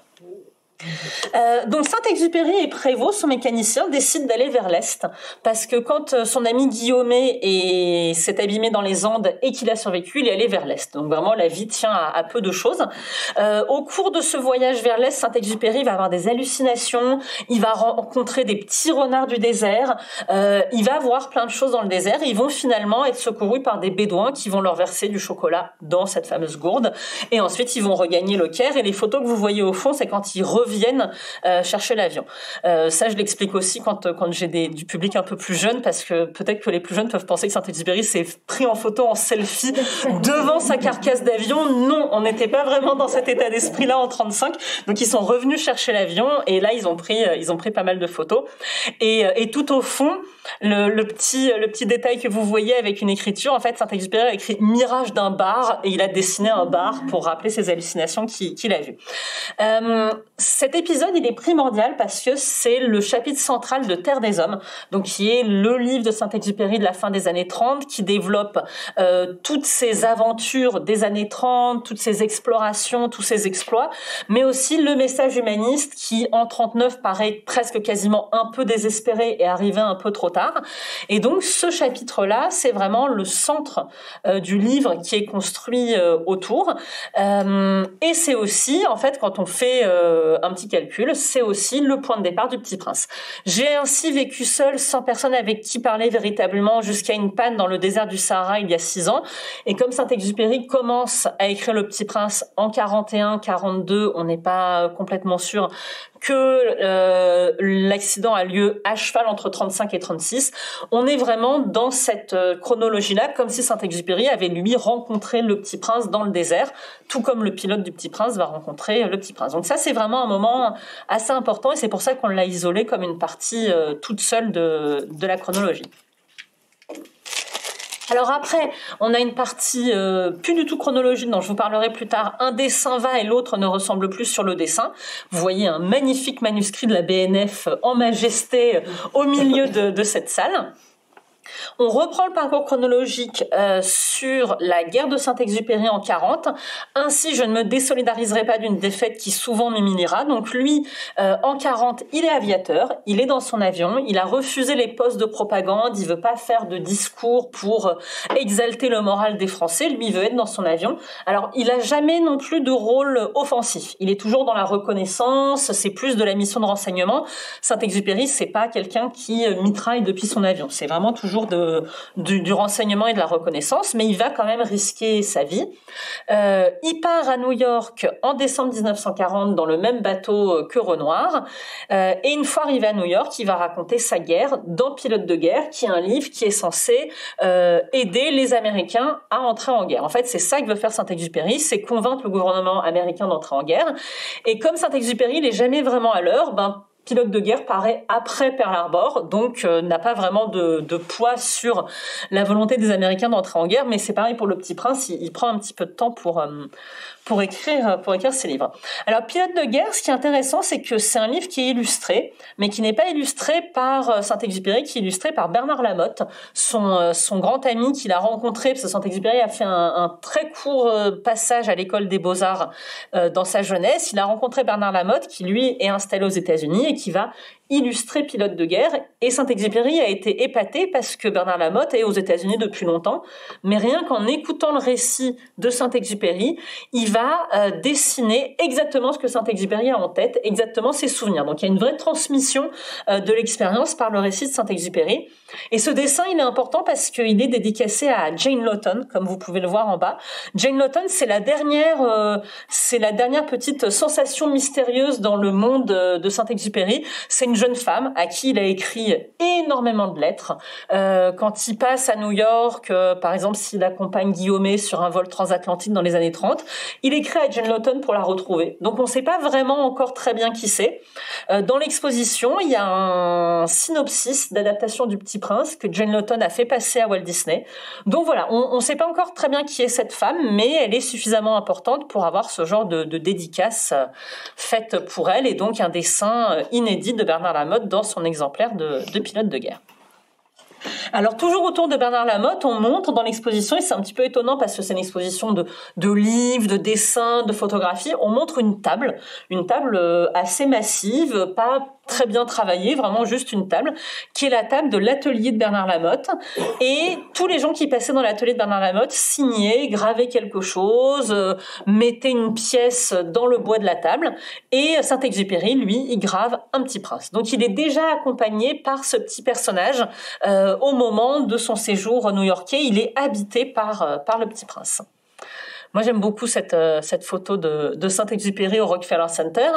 [SPEAKER 3] Donc Saint-Exupéry et Prévost, son mécanicien, décident d'aller vers l'Est parce que quand son ami Guillaumet s'est abîmé dans les Andes et qu'il a survécu, il est allé vers l'Est. Donc vraiment la vie tient à peu de choses. Au cours de ce voyage vers l'Est, Saint-Exupéry va avoir des hallucinations, il va rencontrer des petits renards du désert, il va voir plein de choses dans le désert et ils vont finalement être secourus par des bédouins qui vont leur verser du chocolat dans cette fameuse gourde et ensuite ils vont regagner le Caire et les photos que vous voyez au fond, c'est quand ils reviennent chercher l'avion. Ça, je l'explique aussi quand j'ai du public un peu plus jeune, parce que peut-être que les plus jeunes peuvent penser que Saint-Exupéry s'est pris en photo en selfie devant sa carcasse d'avion. Non, on n'était pas vraiment dans cet état d'esprit-là en 35. Donc, ils sont revenus chercher l'avion et là, ils ont pris pas mal de photos. Et tout au fond, le petit détail que vous voyez avec une écriture, en fait, Saint-Exupéry a écrit Mirage d'un bar et il a dessiné un bar pour rappeler ses hallucinations qu'il a vues. Cet épisode, il est primordial parce que c'est le chapitre central de Terre des Hommes, donc qui est le livre de Saint-Exupéry de la fin des années 30, qui développe toutes ces aventures des années 30, toutes ces explorations, tous ces exploits, mais aussi le message humaniste qui, en 39, paraît presque quasiment un peu désespéré et arrivé un peu trop tard. Et donc, ce chapitre-là, c'est vraiment le centre du livre qui est construit autour. Et c'est aussi, en fait, quand on fait un petit calcul, c'est aussi le point de départ du Petit Prince. J'ai ainsi vécu seule, sans personne avec qui parler véritablement, jusqu'à une panne dans le désert du Sahara il y a 6 ans. Et comme Saint-Exupéry commence à écrire le Petit Prince en 41, 42, on n'est pas complètement sûr que l'accident a lieu à cheval entre 35 et 36. On est vraiment dans cette chronologie-là, comme si Saint-Exupéry avait lui rencontré le Petit Prince dans le désert, tout comme le pilote du Petit Prince va rencontrer le Petit Prince. Donc ça, c'est vraiment un moment assez important et c'est pour ça qu'on l'a isolé comme une partie toute seule de la chronologie. Alors après, on a une partie plus du tout chronologique dont je vous parlerai plus tard. Un dessin va et l'autre ne ressemble plus sur le dessin. Vous voyez un magnifique manuscrit de la BNF en majesté au milieu de cette salle. On reprend le parcours chronologique sur la guerre de Saint-Exupéry en 40. Ainsi, je ne me désolidariserai pas d'une défaite qui souvent m'humiliera. Donc lui, en 40, il est aviateur, il est dans son avion, il a refusé les postes de propagande, il veut pas faire de discours pour exalter le moral des Français, lui il veut être dans son avion. Alors il a jamais non plus de rôle offensif, il est toujours dans la reconnaissance, c'est plus de la mission de renseignement. Saint-Exupéry, c'est pas quelqu'un qui mitraille depuis son avion, c'est vraiment toujours du renseignement et de la reconnaissance, mais il va quand même risquer sa vie. Il part à New York en décembre 1940 dans le même bateau que Renoir, et une fois arrivé à New York, il va raconter sa guerre dans Pilote de guerre, qui est un livre qui est censé aider les Américains à entrer en guerre. En fait, c'est ça que veut faire Saint-Exupéry, c'est convaincre le gouvernement américain d'entrer en guerre. Et comme Saint-Exupéry, il n'est jamais vraiment à l'heure, Pilote de guerre paraît après Pearl Harbor, donc n'a pas vraiment de poids sur la volonté des Américains d'entrer en guerre, mais c'est pareil pour le Petit Prince, il prend un petit peu de temps pour écrire ses livres. Alors Pilote de guerre, ce qui est intéressant, c'est que c'est un livre qui est illustré, mais qui n'est pas illustré par Saint-Exupéry, qui est illustré par Bernard Lamotte, son grand ami qu'il a rencontré, parce que Saint-Exupéry a fait un très court passage à l'école des Beaux-Arts dans sa jeunesse. Il a rencontré Bernard Lamotte, qui lui est installé aux États-Unis et qui va illustrer Pilote de guerre. Et Saint-Exupéry a été épaté parce que Bernard Lamotte est aux États-Unis depuis longtemps, mais rien qu'en écoutant le récit de Saint-Exupéry, il va dessiner exactement ce que Saint-Exupéry a en tête, exactement ses souvenirs. Donc il y a une vraie transmission de l'expérience par le récit de Saint-Exupéry. Et ce dessin, il est important parce qu'il est dédicacé à Jane Lawton, comme vous pouvez le voir en bas. Jane Lawton, c'est la dernière petite sensation mystérieuse dans le monde de Saint-Exupéry. C'est une jeune femme à qui il a écrit énormément de lettres. Quand il passe à New York, par exemple, s'il accompagne Guillaumet sur un vol transatlantique dans les années 30, il écrit à Jane Lawton pour la retrouver. Donc on ne sait pas vraiment encore très bien qui c'est. Dans l'exposition, il y a un synopsis d'adaptation du Petit Prince que Jane Lawton a fait passer à Walt Disney. Donc voilà, on ne sait pas encore très bien qui est cette femme, mais elle est suffisamment importante pour avoir ce genre de dédicace faite pour elle, et donc un dessin inédit de Bernard Lamotte dans son exemplaire de Pilote de guerre. Alors toujours autour de Bernard Lamotte, on montre dans l'exposition, et c'est un petit peu étonnant parce que c'est une exposition de livres, de dessins, de photographies, on montre une table assez massive, pas très bien travaillée, vraiment juste une table, qui est la table de l'atelier de Bernard Lamotte. Et tous les gens qui passaient dans l'atelier de Bernard Lamotte signaient, gravaient quelque chose, mettaient une pièce dans le bois de la table. Et Saint-Exupéry, lui, il grave un Petit Prince. Donc il est déjà accompagné par ce petit personnage au moment de son séjour new-yorkais. Il est habité par le Petit Prince. Moi, j'aime beaucoup cette photo de Saint-Exupéry au Rockefeller Center.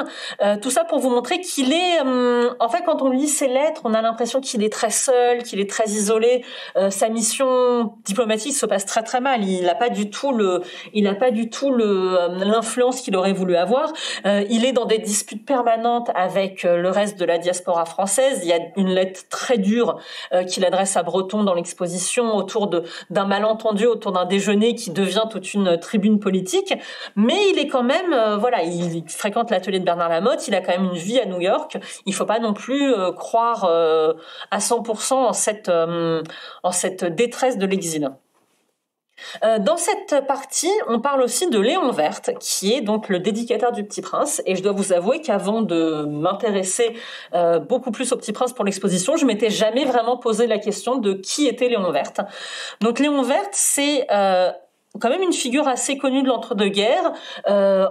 [SPEAKER 3] Tout ça pour vous montrer qu'il est... en fait, quand on lit ses lettres, on a l'impression qu'il est très seul, qu'il est très isolé. Sa mission diplomatique se passe très très mal. Il n'a pas du tout l'influence qu'il aurait voulu avoir. Il est dans des disputes permanentes avec le reste de la diaspora française. Il y a une lettre très dure qu'il adresse à Breton dans l'exposition autour d'un malentendu, autour d'un déjeuner qui devient toute une tribune politique, mais il est quand même, il fréquente l'atelier de Bernard Lamotte, il a quand même une vie à New York, il faut pas non plus croire à 100% en cette détresse de l'exil. Dans cette partie, on parle aussi de Léon Werth, qui est donc le dédicataire du Petit Prince, et je dois vous avouer qu'avant de m'intéresser beaucoup plus au Petit Prince pour l'exposition, je m'étais jamais vraiment posé la question de qui était Léon Werth. Donc Léon Werth, c'est quand même une figure assez connue de l'entre-deux-guerres,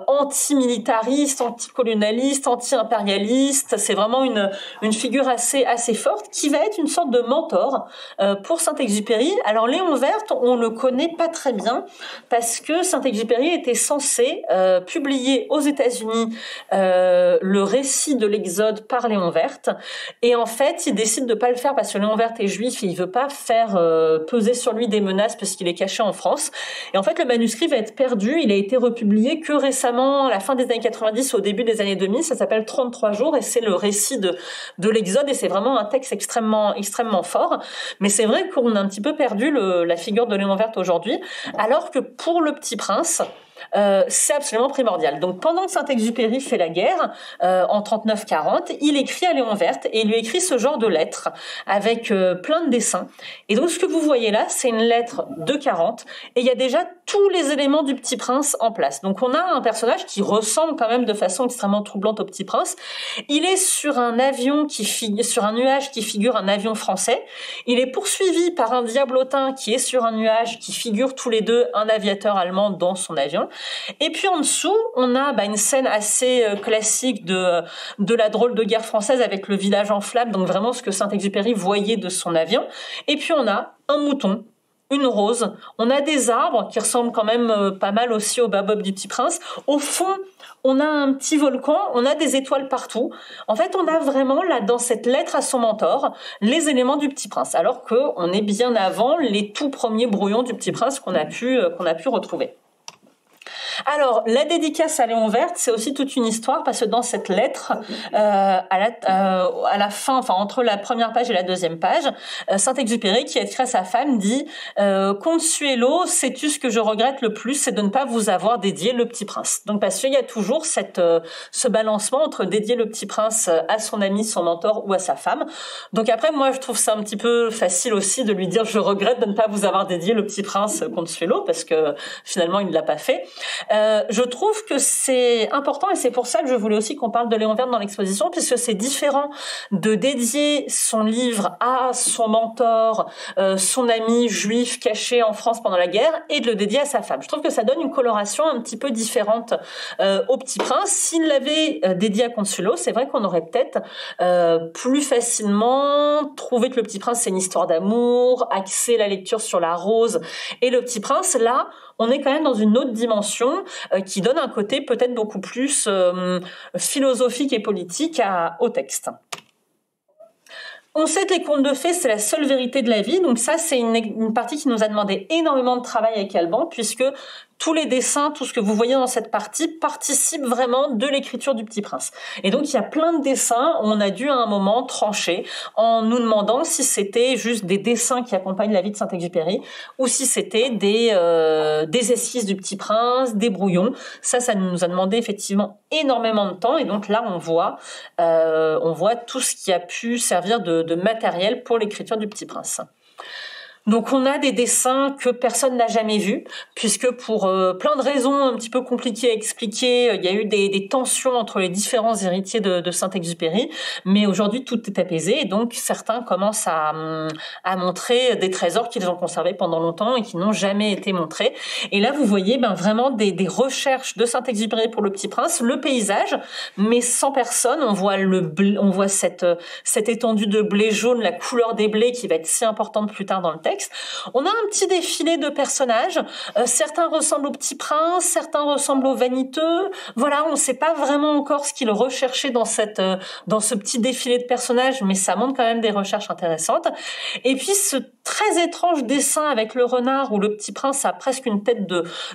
[SPEAKER 3] anti-militariste, anti-colonialiste, anti-impérialiste. C'est vraiment une figure assez forte qui va être une sorte de mentor pour Saint-Exupéry. Alors Léon Werth, on le connaît pas très bien parce que Saint-Exupéry était censé publier aux États-Unis le récit de l'Exode par Léon Werth, et en fait il décide de pas le faire parce que Léon Werth est juif et il veut pas faire peser sur lui des menaces parce qu'il est caché en France. Et en fait, le manuscrit va être perdu. Il a été republié que récemment, à la fin des années 90, au début des années 2000. Ça s'appelle 33 jours et c'est le récit de l'Exode, et c'est vraiment un texte extrêmement fort. Mais c'est vrai qu'on a un petit peu perdu la figure de Léon Werth aujourd'hui, alors que pour Le Petit Prince, c'est absolument primordial. Donc pendant que Saint-Exupéry fait la guerre, en 39-40, il écrit à Léon Werth et il lui écrit ce genre de lettre avec plein de dessins. Et donc ce que vous voyez là, c'est une lettre de 40 et il y a déjà tous les éléments du Petit Prince en place. Donc on a un personnage qui ressemble quand même de façon extrêmement troublante au Petit Prince. Il est sur un avion sur un nuage qui figure un avion français. Il est poursuivi par un diablotin qui est sur un nuage qui figure tous les deux un aviateur allemand dans son avion. Et puis en dessous, on a une scène assez classique de la drôle de guerre française avec le village en flammes, donc vraiment ce que Saint-Exupéry voyait de son avion. Et puis on a un mouton, une rose, on a des arbres qui ressemblent quand même pas mal aussi au Baobab du Petit Prince. Au fond, on a un petit volcan, on a des étoiles partout. En fait, on a vraiment là, dans cette lettre à son mentor, les éléments du Petit Prince, alors qu'on est bien avant les tout premiers brouillons du Petit Prince qu'on a pu retrouver. Alors, la dédicace à Léon Werth, c'est aussi toute une histoire parce que dans cette lettre, à la fin, enfin entre la première page et la deuxième page, Saint-Exupéry, qui a écrit à sa femme, dit Consuelo, sais-tu ce que je regrette le plus, c'est de ne pas vous avoir dédié Le Petit Prince. Donc parce qu'il y a toujours ce balancement entre dédier Le Petit Prince à son ami, son mentor ou à sa femme. Donc après, moi, je trouve ça un petit peu facile aussi de lui dire je regrette de ne pas vous avoir dédié Le Petit Prince Consuelo parce que finalement, il ne l'a pas fait. Je trouve que c'est important et c'est pour ça que je voulais aussi qu'on parle de Léon Werth dans l'exposition, puisque c'est différent de dédier son livre à son mentor, son ami juif caché en France pendant la guerre, et de le dédier à sa femme. Je trouve que ça donne une coloration un petit peu différente au Petit Prince. S'il l'avait dédié à Consuelo, c'est vrai qu'on aurait peut-être plus facilement trouvé que Le Petit Prince c'est une histoire d'amour, axé la lecture sur la rose, et Le Petit Prince, là, on est quand même dans une autre dimension qui donne un côté peut-être beaucoup plus philosophique et politique au texte. On sait que les contes de fées, c'est la seule vérité de la vie. Donc ça, c'est une partie qui nous a demandé énormément de travail avec Alban, puisque tous les dessins, tout ce que vous voyez dans cette partie participe vraiment de l'écriture du Petit Prince. Et donc, il y a plein de dessins où on a dû à un moment trancher en nous demandant si c'était juste des dessins qui accompagnent la vie de Saint-Exupéry ou si c'était des esquisses du Petit Prince, des brouillons. Ça nous a demandé effectivement énormément de temps. Et donc là, on voit tout ce qui a pu servir de matériel pour l'écriture du Petit Prince. Donc on a des dessins que personne n'a jamais vus, puisque pour plein de raisons un petit peu compliquées à expliquer, il y a eu des tensions entre les différents héritiers de Saint-Exupéry, mais aujourd'hui tout est apaisé, et donc certains commencent à montrer des trésors qu'ils ont conservés pendant longtemps et qui n'ont jamais été montrés. Et là vous voyez vraiment des recherches de Saint-Exupéry pour Le Petit Prince, le paysage, mais sans personne. On voit cette étendue de blé jaune, la couleur des blés qui va être si importante plus tard dans le texte. On a un petit défilé de personnages. Certains ressemblent au Petit Prince, certains ressemblent aux vaniteux. Voilà, on ne sait pas vraiment encore ce qu'il recherchait dans ce petit défilé de personnages, mais ça montre quand même des recherches intéressantes. Et puis ce très étrange dessin avec le renard où le Petit Prince a presque une tête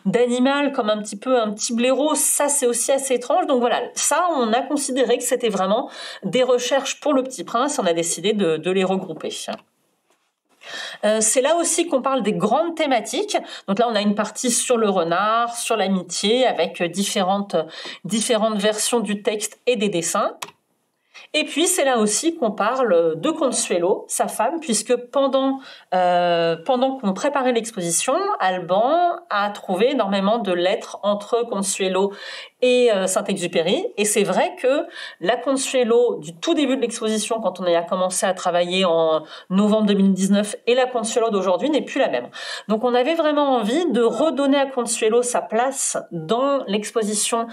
[SPEAKER 3] d'animal, comme un petit blaireau, ça c'est aussi assez étrange. Donc voilà, ça on a considéré que c'était vraiment des recherches pour le Petit Prince, on a décidé de les regrouper. C'est là aussi qu'on parle des grandes thématiques. Donc là, on a une partie sur le renard, sur l'amitié, avec différentes versions du texte et des dessins. Et puis, c'est là aussi qu'on parle de Consuelo, sa femme, puisque pendant qu'on préparait l'exposition, Alban a trouvé énormément de lettres entre Consuelo et Saint-Exupéry. Et c'est vrai que la Consuelo du tout début de l'exposition, quand on a commencé à travailler en novembre 2019, et la Consuelo d'aujourd'hui n'est plus la même. Donc on avait vraiment envie de redonner à Consuelo sa place dans l'exposition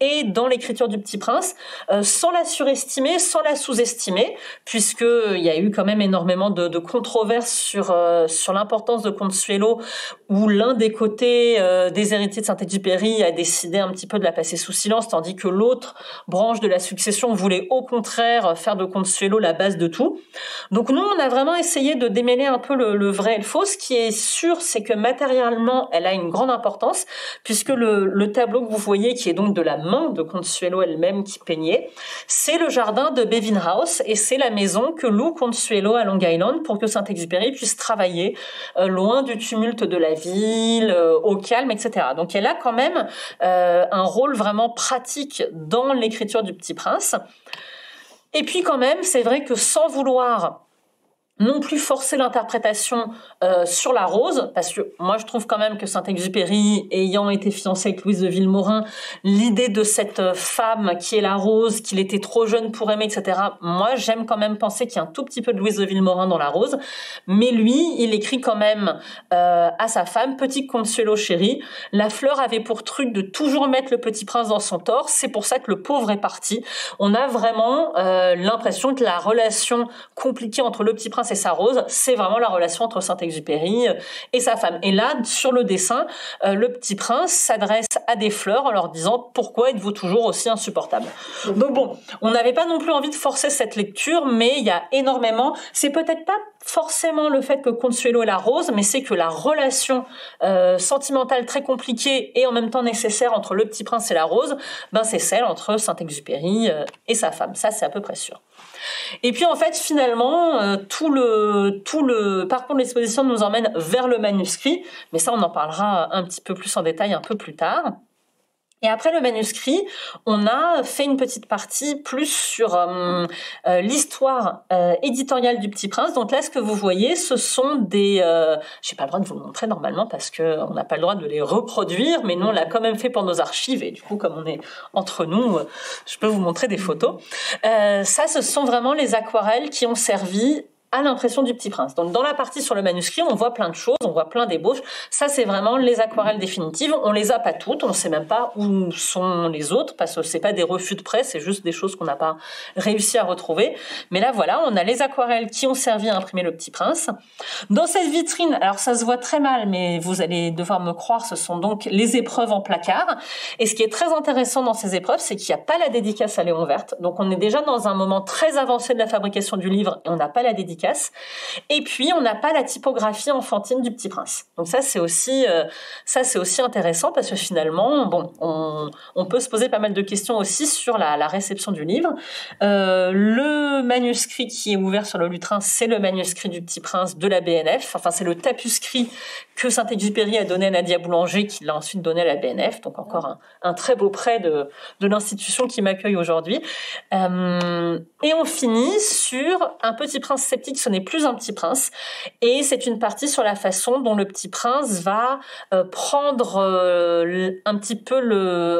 [SPEAKER 3] et dans l'écriture du Petit Prince, sans la surestimer, sans la sous-estimer, puisqu'il y a eu quand même énormément de controverses sur l'importance de Consuelo, où l'un des côtés des héritiers de Saint-Exupéry a décidé un petit peu de la passer sous silence, tandis que l'autre branche de la succession voulait au contraire faire de Consuelo la base de tout. Donc nous, on a vraiment essayé de démêler un peu le vrai et le faux. Ce qui est sûr, c'est que matériellement, elle a une grande importance, puisque le tableau que vous voyez, qui est donc de la main de Consuelo elle-même qui peignait, c'est le jardin de Bevin House, et c'est la maison que loue Consuelo à Long Island pour que Saint-Exupéry puisse travailler loin du tumulte de la ville, au calme, etc. Donc elle a quand même un rôle vraiment pratique dans l'écriture du Petit Prince. Et puis quand même, c'est vrai que sans vouloir non plus forcer l'interprétation sur la rose, parce que moi je trouve quand même que Saint-Exupéry, ayant été fiancé avec Louise de Villemorin, l'idée de cette femme qui est la rose, qu'il était trop jeune pour aimer, etc., moi j'aime quand même penser qu'il y a un tout petit peu de Louise de Villemorin dans la rose, mais lui, il écrit quand même à sa femme, Petit Consuelo chérie, la fleur avait pour truc de toujours mettre le Petit Prince dans son tort, c'est pour ça que le pauvre est parti. On a vraiment l'impression que la relation compliquée entre le Petit Prince et sa rose, c'est vraiment la relation entre Saint-Exupéry et sa femme. Et là, sur le dessin, le Petit Prince s'adresse à des fleurs en leur disant « Pourquoi êtes-vous toujours aussi insupportable ?» Donc bon, on n'avait pas non plus envie de forcer cette lecture, mais il y a énormément... C'est peut-être pas forcément le fait que Consuelo est la rose, mais c'est que la relation sentimentale très compliquée et en même temps nécessaire entre le Petit Prince et la rose, ben c'est celle entre Saint-Exupéry et sa femme. Ça, c'est à peu près sûr. Et puis en fait finalement tout le parcours de l'exposition nous emmène vers le manuscrit, mais ça on en parlera un petit peu plus en détail un peu plus tard. Et après le manuscrit, on a fait une petite partie plus sur l'histoire éditoriale du Petit Prince. Donc là, ce que vous voyez, ce sont des... j'ai pas le droit de vous le montrer normalement parce qu'on n'a pas le droit de les reproduire, mais nous, on l'a quand même fait pour nos archives. Et du coup, comme on est entre nous, je peux vous montrer des photos. Ça, ce sont vraiment les aquarelles qui ont servi à l'impression du Petit Prince. Donc dans la partie sur le manuscrit, on voit plein de choses, on voit plein d'ébauches. Ça, c'est vraiment les aquarelles définitives. On les a pas toutes, on ne sait même pas où sont les autres, parce que c'est pas des refus de presse, c'est juste des choses qu'on n'a pas réussi à retrouver. Mais là, voilà, on a les aquarelles qui ont servi à imprimer le Petit Prince. Dans cette vitrine, alors ça se voit très mal, mais vous allez devoir me croire, ce sont donc les épreuves en placard. Et ce qui est très intéressant dans ces épreuves, c'est qu'il n'y a pas la dédicace à Léon Verte. Donc on est déjà dans un moment très avancé de la fabrication du livre et on n'a pas la dédicace. Et puis on n'a pas la typographie enfantine du Petit Prince. Donc ça c'est aussi intéressant parce que finalement bon on peut se poser pas mal de questions aussi sur la réception du livre. Le manuscrit qui est ouvert sur le lutrin, c'est le manuscrit du Petit Prince de la BNF. Enfin c'est le tapuscrit que Saint-Exupéry a donné à Nadia Boulanger, qui l'a ensuite donné à la BNF. Donc encore un très beau prêt de l'institution qui m'accueille aujourd'hui. Et on finit sur un Petit Prince sceptique. Ce n'est plus un Petit Prince, et c'est une partie sur la façon dont le Petit Prince va prendre un petit peu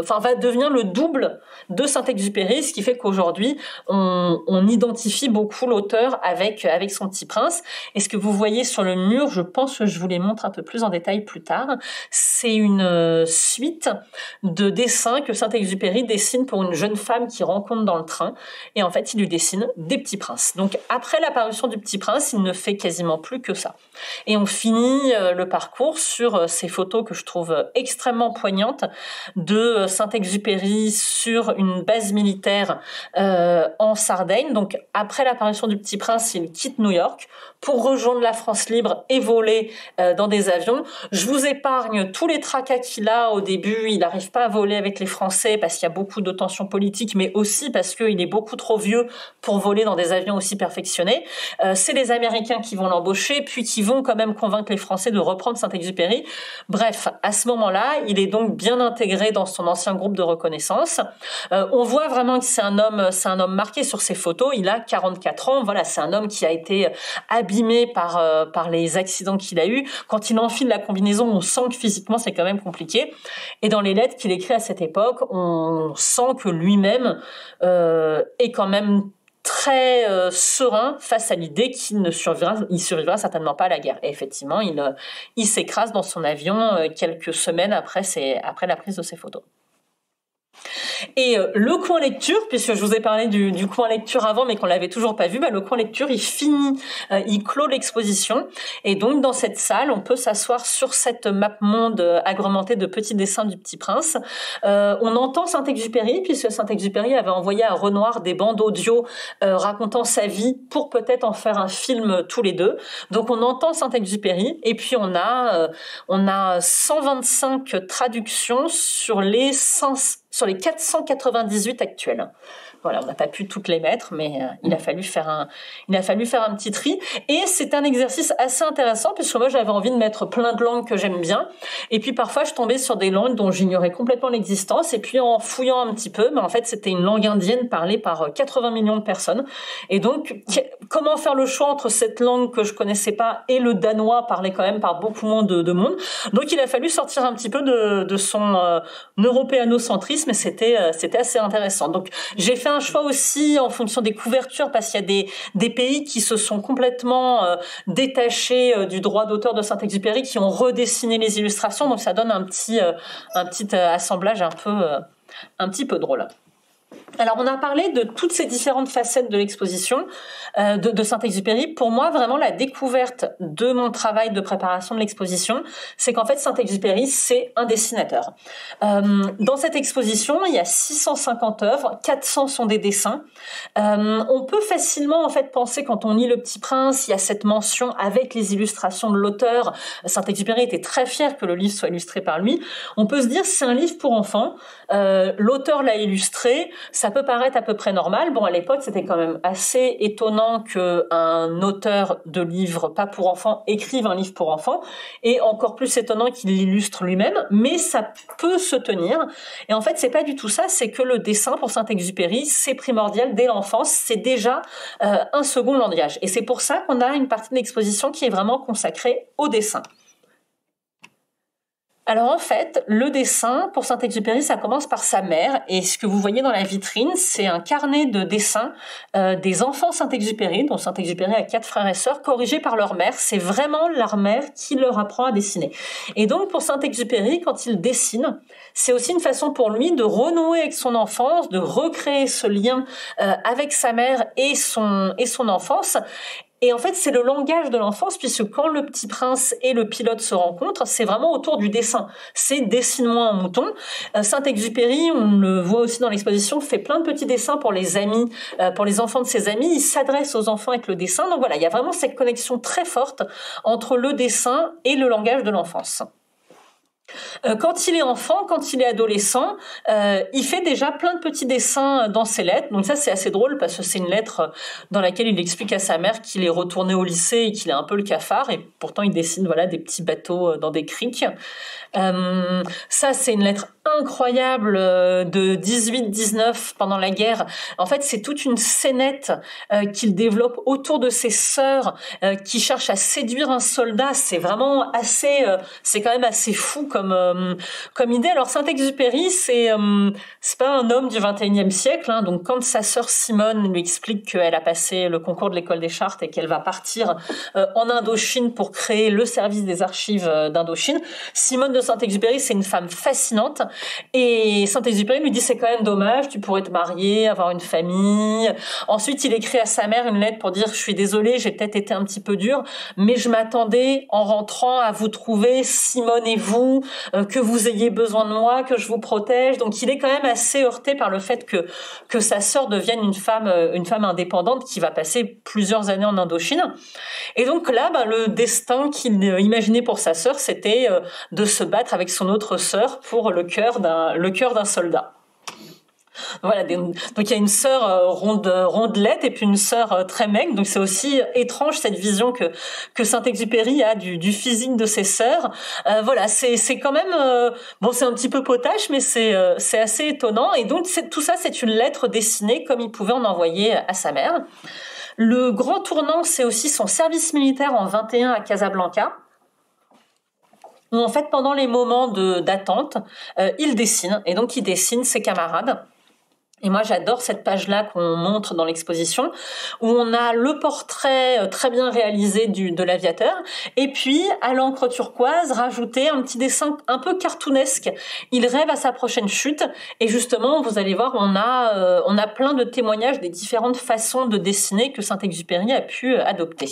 [SPEAKER 3] va devenir le double de Saint-Exupéry, ce qui fait qu'aujourd'hui on identifie beaucoup l'auteur avec son Petit Prince. Et ce que vous voyez sur le mur, je pense que je vous les montre un peu plus en détail plus tard, c'est une suite de dessins que Saint-Exupéry dessine pour une jeune femme qu'il rencontre dans le train, et en fait il lui dessine des Petits Princes. Donc après l'apparition du Petit Prince, il ne fait quasiment plus que ça. Et on finit le parcours sur ces photos que je trouve extrêmement poignantes de Saint-Exupéry sur une base militaire en Sardaigne. Donc après l'apparition du Petit Prince, il quitte New York pour rejoindre la France libre et voler dans des avions. Je vous épargne tous les tracas qu'il a au début. Il n'arrive pas à voler avec les Français parce qu'il y a beaucoup de tensions politiques, mais aussi parce qu'il est beaucoup trop vieux pour voler dans des avions aussi perfectionnés. c'est les Américains qui vont l'embaucher, puis qui vont quand même convaincre les Français de reprendre Saint-Exupéry. Bref, à ce moment-là, il est donc bien intégré dans son ancien groupe de reconnaissance. On voit vraiment que c'est un homme marqué sur ses photos. Il a 44 ans. Voilà, c'est un homme qui a été abîmé par les accidents qu'il a eus. Quand il enfile la combinaison, on sent que physiquement c'est quand même compliqué. Et dans les lettres qu'il écrit à cette époque, on sent que lui-même est quand même très serein face à l'idée qu'il ne survivra certainement pas à la guerre. Et effectivement, il s'écrase dans son avion quelques semaines après la prise de ses photos. Et le coin lecture, puisque je vous ai parlé du coin lecture avant, mais qu'on l'avait toujours pas vu, le coin lecture, il clôt l'exposition. Et donc, dans cette salle, on peut s'asseoir sur cette map monde agrémentée de petits dessins du Petit Prince. On entend Saint-Exupéry, puisque Saint-Exupéry avait envoyé à Renoir des bandes audio racontant sa vie pour peut-être en faire un film tous les deux. Donc, on entend Saint-Exupéry, et puis on a 125 traductions sur les 498 actuels. Voilà, on n'a pas pu toutes les mettre, mais il a fallu faire un petit tri. Et c'est un exercice assez intéressant, puisque moi j'avais envie de mettre plein de langues que j'aime bien. Et puis parfois je tombais sur des langues dont j'ignorais complètement l'existence. Et puis en fouillant un petit peu, en fait c'était une langue indienne parlée par 80 millions de personnes. Et donc comment faire le choix entre cette langue que je connaissais pas et le danois parlé quand même par beaucoup moins de monde. Donc il a fallu sortir un petit peu de son européanocentrisme, et c'était assez intéressant. Donc j'ai fait un choix aussi en fonction des couvertures, parce qu'il y a des pays qui se sont complètement détachés du droit d'auteur de Saint-Exupéry, qui ont redessiné les illustrations, donc ça donne un petit assemblage un petit peu drôle. Alors, on a parlé de toutes ces différentes facettes de l'exposition de Saint-Exupéry. Pour moi, vraiment, la découverte de mon travail de préparation de l'exposition, c'est qu'en fait, Saint-Exupéry, c'est un dessinateur. Dans cette exposition, il y a 650 œuvres, 400 sont des dessins. On peut facilement, en fait, penser, quand on lit Le Petit Prince, il y a cette mention avec les illustrations de l'auteur. Saint-Exupéry était très fier que le livre soit illustré par lui. On peut se dire, c'est un livre pour enfants. L'auteur l'a illustré. Ça peut paraître à peu près normal. Bon, à l'époque, c'était quand même assez étonnant qu'un auteur de livre pas pour enfants écrive un livre pour enfants, et encore plus étonnant qu'il l'illustre lui-même, mais ça peut se tenir. Et en fait, c'est pas du tout ça, c'est que le dessin pour Saint-Exupéry, c'est primordial dès l'enfance, c'est déjà un second langage. Et c'est pour ça qu'on a une partie de l'exposition qui est vraiment consacrée au dessin. Alors en fait, le dessin pour Saint-Exupéry, ça commence par sa mère, et ce que vous voyez dans la vitrine, c'est un carnet de dessins des enfants Saint-Exupéry, dont Saint-Exupéry a 4 frères et sœurs, corrigés par leur mère. C'est vraiment leur mère qui leur apprend à dessiner. Et donc pour Saint-Exupéry, quand il dessine, c'est aussi une façon pour lui de renouer avec son enfance, de recréer ce lien avec sa mère et son enfance. Et en fait, c'est le langage de l'enfance, puisque quand le Petit Prince et le pilote se rencontrent, c'est vraiment autour du dessin. C'est « dessine-moi un mouton ». Saint-Exupéry, on le voit aussi dans l'exposition, fait plein de petits dessins pour les amis, pour les enfants de ses amis. Il s'adresse aux enfants avec le dessin. Donc voilà, il y a vraiment cette connexion très forte entre le dessin et le langage de l'enfance. Quand il est enfant, quand il est adolescent, il fait déjà plein de petits dessins dans ses lettres. Donc ça, c'est assez drôle, parce que c'est une lettre dans laquelle il explique à sa mère qu'il est retourné au lycée et qu'il est un peu le cafard, et pourtant il dessine des petits bateaux dans des criques. Ça, c'est une lettre incroyable de 18-19 pendant la guerre. En fait, c'est toute une scénette qu'il développe autour de ses sœurs qui cherchent à séduire un soldat. C'est vraiment c'est quand même assez fou comme idée. Alors Saint-Exupéry, c'est pas un homme du 21e siècle, hein. Donc quand sa sœur Simone lui explique qu'elle a passé le concours de l'école des chartes et qu'elle va partir en Indochine pour créer le service des archives d'Indochine, Simone de Saint-Exupéry, c'est une femme fascinante. Et Saint-Exupéry lui dit, c'est quand même dommage, tu pourrais te marier, avoir une famille. Ensuite, il écrit à sa mère une lettre pour dire, je suis désolé, j'ai peut-être été un petit peu dur, mais je m'attendais en rentrant à vous trouver, Simone et vous, que vous ayez besoin de moi, que je vous protège. Donc il est quand même assez heurté par le fait que sa sœur devienne une femme indépendante qui va passer plusieurs années en Indochine. Et donc là, le destin qu'il imaginait pour sa sœur, c'était de se battre avec son autre sœur pour le cœur d'un soldat. Voilà, donc il y a une sœur rondelette et puis une sœur très maigre. Donc c'est aussi étrange cette vision que Saint-Exupéry a du physique de ses sœurs. Voilà, c'est quand même bon, c'est un petit peu potache, mais c'est assez étonnant. Et donc tout ça, c'est une lettre dessinée comme il pouvait en envoyer à sa mère. Le grand tournant, c'est aussi son service militaire en 21 à Casablanca, où en fait pendant les moments d'attente, il dessine, et donc il dessine ses camarades. Et moi, j'adore cette page-là qu'on montre dans l'exposition, où on a le portrait très bien réalisé de l'aviateur, et puis, à l'encre turquoise, rajouter un petit dessin un peu cartoonesque. Il rêve à sa prochaine chute, et justement, vous allez voir, on a plein de témoignages des différentes façons de dessiner que Saint-Exupéry a pu adopter.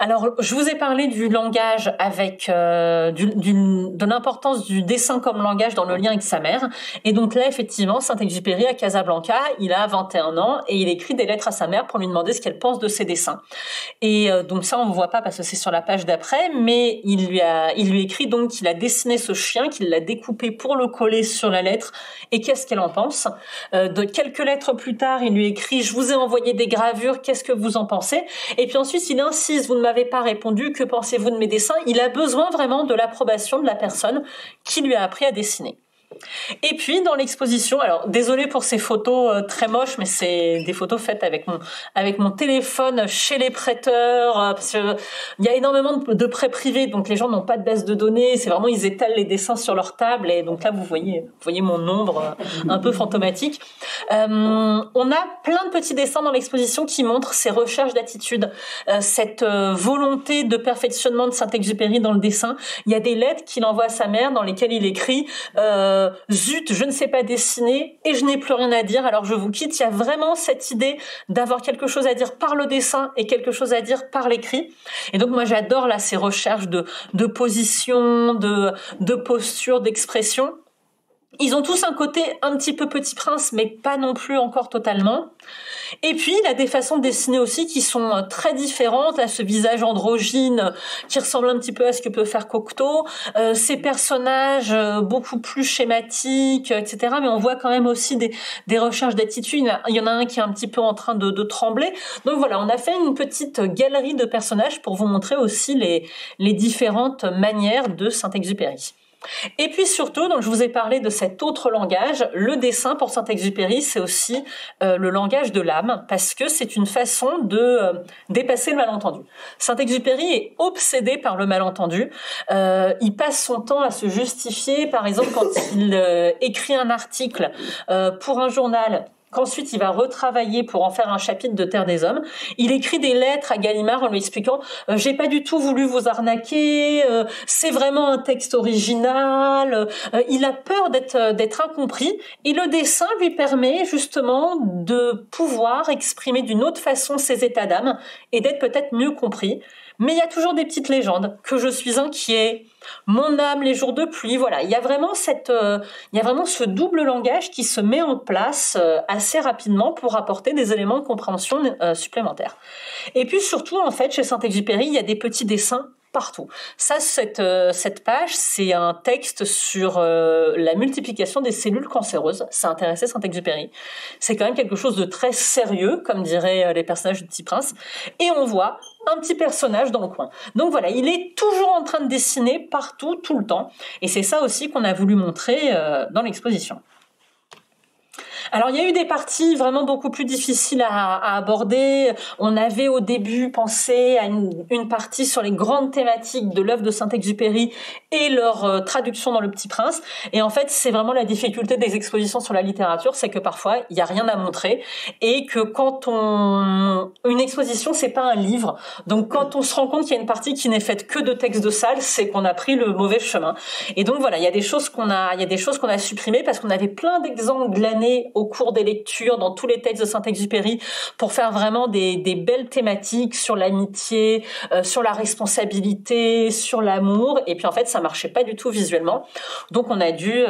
[SPEAKER 3] Alors, je vous ai parlé du langage avec de l'importance du dessin comme langage dans le lien avec sa mère. Et donc là, effectivement, Saint-Exupéry à Casablanca, il a 21 ans et il écrit des lettres à sa mère pour lui demander ce qu'elle pense de ses dessins. Et donc ça, on ne voit pas parce que c'est sur la page d'après, mais il lui écrit donc qu'il a dessiné ce chien, qu'il l'a découpé pour le coller sur la lettre et qu'est-ce qu'elle en pense. De quelques lettres plus tard, il lui écrit « Je vous ai envoyé des gravures, qu'est-ce que vous en pensez ?» Et puis ensuite, il insiste « Vous ne m'avez pas répondu, que pensez-vous de mes dessins ?» Il a besoin vraiment de l'approbation de la personne qui lui a appris à dessiner. Et puis dans l'exposition, alors désolé pour ces photos très moches, mais c'est des photos faites avec mon téléphone chez les prêteurs, parce que il y a énormément de prêts privés, donc les gens n'ont pas de base de données, c'est vraiment ils étalent les dessins sur leur table, et donc là vous voyez mon ombre un peu fantomatique. On a plein de petits dessins dans l'exposition qui montrent ses recherches d'attitude, cette volonté de perfectionnement de Saint-Exupéry dans le dessin. Il y a des lettres qu'il envoie à sa mère dans lesquelles il écrit zut, je ne sais pas dessiner et je n'ai plus rien à dire, alors je vous quitte. Il y a vraiment cette idée d'avoir quelque chose à dire par le dessin et quelque chose à dire par l'écrit. Et donc moi j'adore là ces recherches de position, de posture, d'expression. Ils ont tous un côté un petit peu Petit Prince, mais pas non plus encore totalement. Et puis, il a des façons de dessiner aussi qui sont très différentes. Là, ce visage androgyne qui ressemble un petit peu à ce que peut faire Cocteau. Ces personnages beaucoup plus schématiques, etc. Mais on voit quand même aussi des recherches d'attitude. Il y en a un qui est un petit peu en train de trembler. Donc voilà, on a fait une petite galerie de personnages pour vous montrer aussi les différentes manières de Saint-Exupéry. Et puis surtout, donc je vous ai parlé de cet autre langage, le dessin pour Saint-Exupéry, c'est aussi le langage de l'âme, parce que c'est une façon de dépasser le malentendu. Saint-Exupéry est obsédé par le malentendu. Il passe son temps à se justifier, par exemple quand il écrit un article pour un journal, qu'ensuite il va retravailler pour en faire un chapitre de Terre des Hommes. Il écrit des lettres à Gallimard en lui expliquant j'ai pas du tout voulu vous arnaquer, c'est vraiment un texte original. Il a peur d'être incompris et le dessin lui permet justement de pouvoir exprimer d'une autre façon ses états d'âme et d'être peut-être mieux compris. Mais il y a toujours des petites légendes, que je suis inquiet, mon âme les jours de pluie, voilà. Il y a vraiment ce double langage qui se met en place assez rapidement pour apporter des éléments de compréhension supplémentaires. Et puis surtout, en fait, chez Saint-Exupéry, il y a des petits dessins partout. Ça, cette page, c'est un texte sur la multiplication des cellules cancéreuses. Ça intéressait Saint-Exupéry. C'est quand même quelque chose de très sérieux, comme diraient les personnages du Petit Prince. Et on voit un petit personnage dans le coin. Donc voilà, il est toujours en train de dessiner partout, tout le temps. Et c'est ça aussi qu'on a voulu montrer dans l'exposition. Alors, il y a eu des parties vraiment beaucoup plus difficiles à aborder. On avait au début pensé à une partie sur les grandes thématiques de l'œuvre de Saint-Exupéry et leur traduction dans Le Petit Prince. Et en fait, c'est vraiment la difficulté des expositions sur la littérature, c'est que parfois, il n'y a rien à montrer et que une exposition, c'est pas un livre. Donc, quand on se rend compte qu'il y a une partie qui n'est faite que de textes de salle, c'est qu'on a pris le mauvais chemin. Et donc, voilà, il y a des choses qu'on a supprimées parce qu'on avait plein d'exemples glanés au cours des lectures, dans tous les textes de Saint-Exupéry, pour faire vraiment des belles thématiques sur l'amitié, sur la responsabilité, sur l'amour. Et puis en fait, ça marchait pas du tout visuellement. Donc on a dû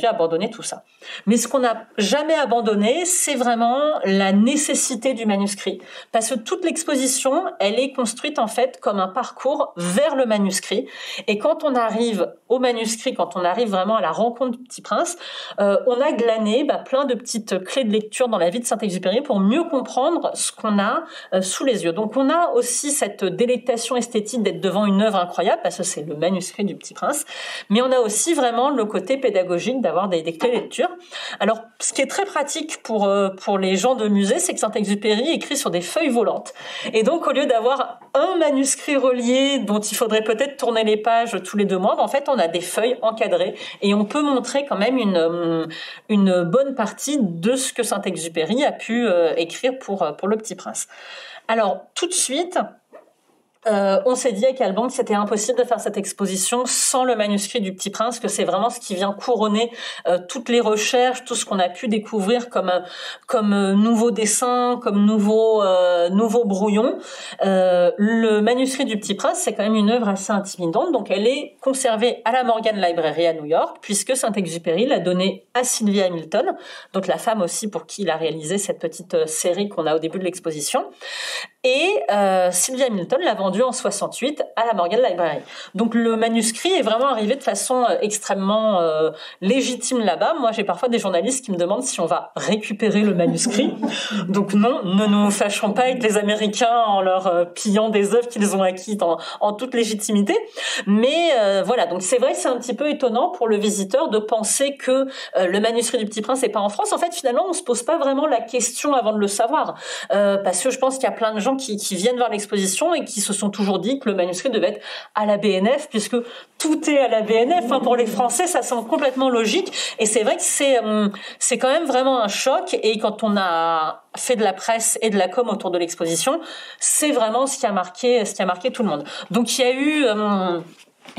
[SPEAKER 3] abandonner tout ça. Mais ce qu'on n'a jamais abandonné, c'est vraiment la nécessité du manuscrit. Parce que toute l'exposition, elle est construite en fait comme un parcours vers le manuscrit. Et quand on arrive au manuscrit, quand on arrive vraiment à la rencontre du Petit Prince, on a glané plein de petites clés de lecture dans la vie de Saint-Exupéry pour mieux comprendre ce qu'on a sous les yeux. Donc on a aussi cette délectation esthétique d'être devant une œuvre incroyable, parce que c'est le manuscrit du Petit Prince, mais on a aussi vraiment le côté pédagogique d'avoir des clés de lecture. Alors, ce qui est très pratique pour les gens de musée, c'est que Saint-Exupéry écrit sur des feuilles volantes. Et donc, au lieu d'avoir un manuscrit relié dont il faudrait peut-être tourner les pages tous les 2 mois, en fait, on a des feuilles encadrées et on peut montrer quand même une bonne partie de ce que Saint-Exupéry a pu écrire pour le Petit Prince. Alors, tout de suite, on s'est dit avec Alban que c'était impossible de faire cette exposition sans le manuscrit du Petit Prince, que c'est vraiment ce qui vient couronner toutes les recherches, tout ce qu'on a pu découvrir comme nouveaux dessins, comme nouveaux brouillons. Le manuscrit du Petit Prince, c'est quand même une œuvre assez intimidante, donc elle est conservée à la Morgan Library à New York, puisque Saint-Exupéry l'a donnée à Sylvia Hamilton, donc la femme aussi pour qui il a réalisé cette petite série qu'on a au début de l'exposition. Et Sylvia Hamilton l'a vendu en 68 à la Morgan Library. Donc le manuscrit est vraiment arrivé de façon extrêmement légitime là-bas. Moi, j'ai parfois des journalistes qui me demandent si on va récupérer le manuscrit. Donc non, ne nous fâchons pas avec les Américains en leur pillant des œuvres qu'ils ont acquises en toute légitimité. Mais voilà, donc c'est vrai que c'est un petit peu étonnant pour le visiteur de penser que le manuscrit du Petit Prince n'est pas en France. En fait, finalement, on se pose pas vraiment la question avant de le savoir. Parce que je pense qu'il y a plein de gens qui viennent voir l'exposition et qui se sont toujours dit que le manuscrit devait être à la BNF, puisque tout est à la BNF. Pour les Français, ça semble complètement logique. Et c'est vrai que c'est quand même vraiment un choc. Et quand on a fait de la presse et de la com autour de l'exposition, c'est vraiment ce qui a marqué tout le monde. Donc il y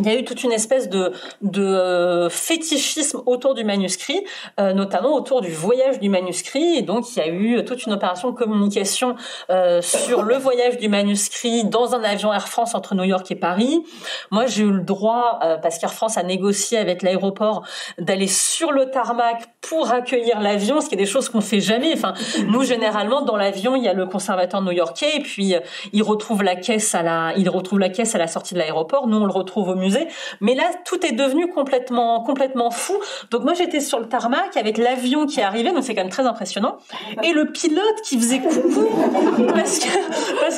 [SPEAKER 3] a eu toute une espèce de fétichisme autour du manuscrit, notamment autour du voyage du manuscrit. Et donc, il y a eu toute une opération de communication sur le voyage du manuscrit dans un avion Air France entre New York et Paris. Moi, j'ai eu le droit, parce qu'Air France a négocié avec l'aéroport, d'aller sur le tarmac pour accueillir l'avion, ce qui est des choses qu'on fait jamais. Nous, généralement, dans l'avion, il y a le conservateur new-yorkais et puis il retrouve la caisse à la sortie de l'aéroport. Nous, on le retrouve au musée. Mais là, tout est devenu complètement fou. Donc moi, j'étais sur le tarmac avec l'avion qui est arrivé, donc c'est quand même très impressionnant. Et le pilote qui faisait coucou, parce